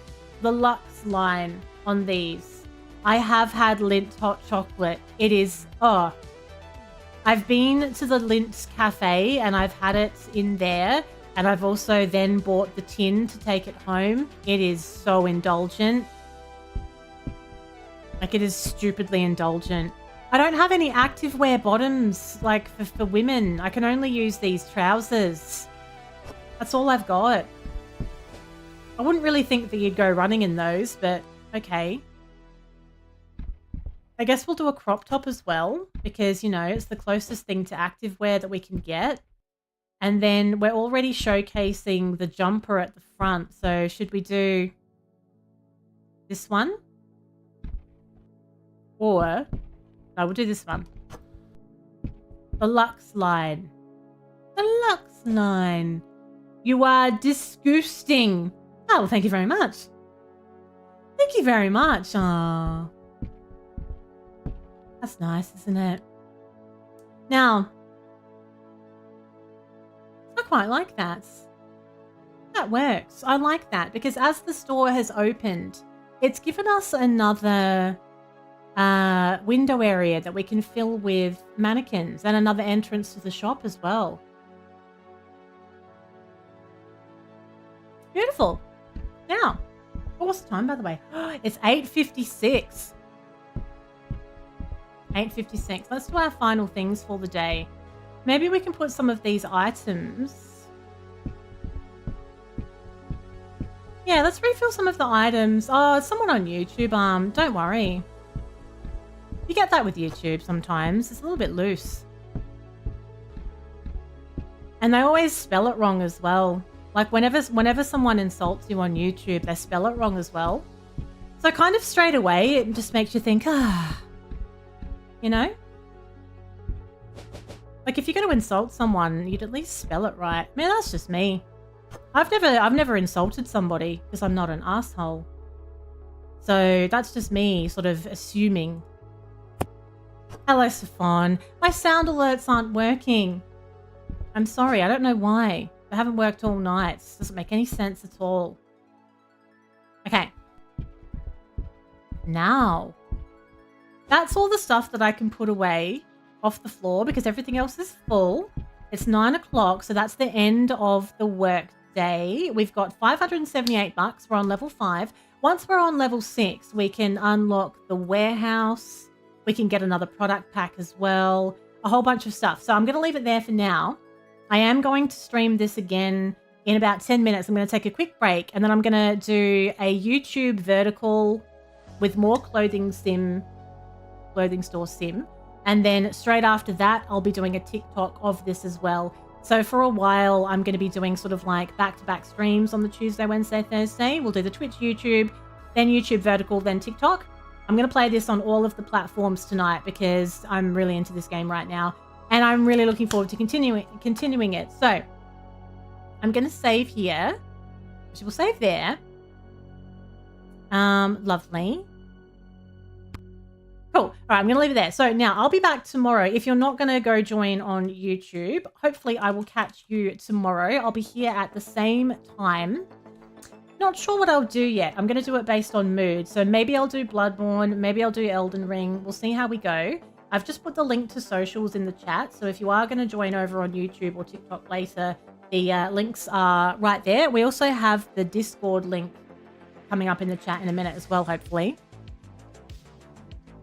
Lux line on these. I have had Lindt hot chocolate. It is, oh. I've been to the Lindt cafe and I've had it in there. And I've also then bought the tin to take it home. It is so indulgent. Like, it is stupidly indulgent. I don't have any activewear bottoms, like, for women. I can only use these trousers. That's all I've got. I wouldn't really think that you'd go running in those, but okay. I guess we'll do a crop top as well, because, you know, it's the closest thing to activewear that we can get. And then we're already showcasing the jumper at the front. So should we do this one? Or, no, we'll do this one. The Lux line. The Lux line. You are disgusting. Oh, well, thank you very much. Thank you very much. Aww. That's nice, isn't it? Now, I quite like that. That works. I like that because as the store has opened, it's given us another window area that we can fill with mannequins and another entrance to the shop as well. Beautiful. Now, what's the time, by the way? It's 8:56. 8:56. Let's do our final things for the day. Maybe we can put some of these items. Yeah, let's refill some of the items. Oh, it's someone on YouTube. Don't worry. You get that with YouTube sometimes. It's a little bit loose. And they always spell it wrong as well. Like whenever someone insults you on YouTube, they spell it wrong as well. So kind of straight away, it just makes you think, you know? Like if you're going to insult someone, you'd at least spell it right. Man, that's just me. I've never insulted somebody because I'm not an asshole. So that's just me sort of assuming. Hello, Safon. My sound alerts aren't working. I'm sorry. I don't know why. They haven't worked all night. It doesn't make any sense at all. Okay. Now, that's all the stuff that I can put away off the floor because everything else is full. It's 9 o'clock, so that's the end of the work day. We've got 578 bucks. We're on level 5. Once we're on level 6, we can unlock the warehouse. We can get another product pack as well. A whole bunch of stuff. So I'm going to leave it there for now. I am going to stream this again in about 10 minutes. I'm going to take a quick break and then I'm going to do a YouTube vertical with more clothing store sim. And then straight after that, I'll be doing a TikTok of this as well. So for a while, I'm going to be doing sort of like back-to-back streams on the Tuesday, Wednesday, Thursday. We'll do the Twitch, YouTube, then YouTube vertical, then TikTok. I'm going to play this on all of the platforms tonight because I'm really into this game right now. And I'm really looking forward to continuing it. So I'm going to save here. We'll save there. Lovely. Cool. All right, I'm going to leave it there. So now I'll be back tomorrow. If you're not going to go join on YouTube, hopefully I will catch you tomorrow. I'll be here at the same time. Not sure what I'll do yet. I'm going to do it based on mood. So maybe I'll do Bloodborne. Maybe I'll do Elden Ring. We'll see how we go. I've just put the link to socials in the chat. So if you are going to join over on YouTube or TikTok later, the links are right there. We also have the Discord link coming up in the chat in a minute as well, hopefully.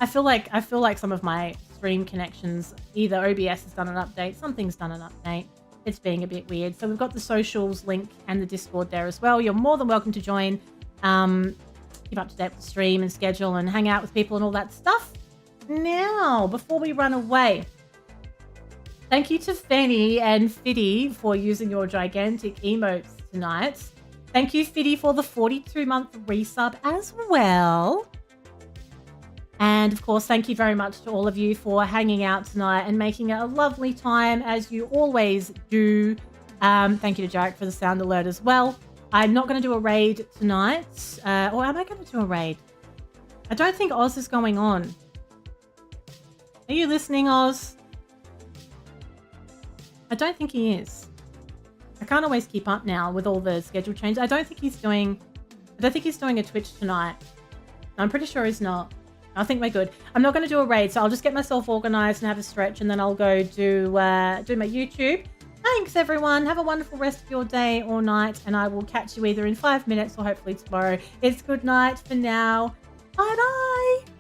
I feel like some of my stream connections, either OBS has done an update, something's done an update. It's being a bit weird. So we've got the socials link and the Discord there as well. You're more than welcome to join. Keep up to date with the stream and schedule and hang out with people and all that stuff. Now, before we run away, thank you to Fanny and Fiddy for using your gigantic emotes tonight. Thank you, Fiddy, for the 42-month resub as well. And of course, thank you very much to all of you for hanging out tonight and making it a lovely time as you always do. Thank you to Jarek for the sound alert as well. I'm not going to do a raid tonight. Or am I going to do a raid? I don't think Oz is going on. Are you listening, Oz? I don't think he is. I can't always keep up now with all the schedule changes. I don't think he's doing a Twitch tonight. I'm pretty sure he's not. I think we're good. I'm not going to do a raid, so I'll just get myself organized and have a stretch, and then I'll go do my YouTube. Thanks, everyone. Have a wonderful rest of your day or night, and I will catch you either in 5 minutes or hopefully tomorrow. It's good night for now. Bye-bye.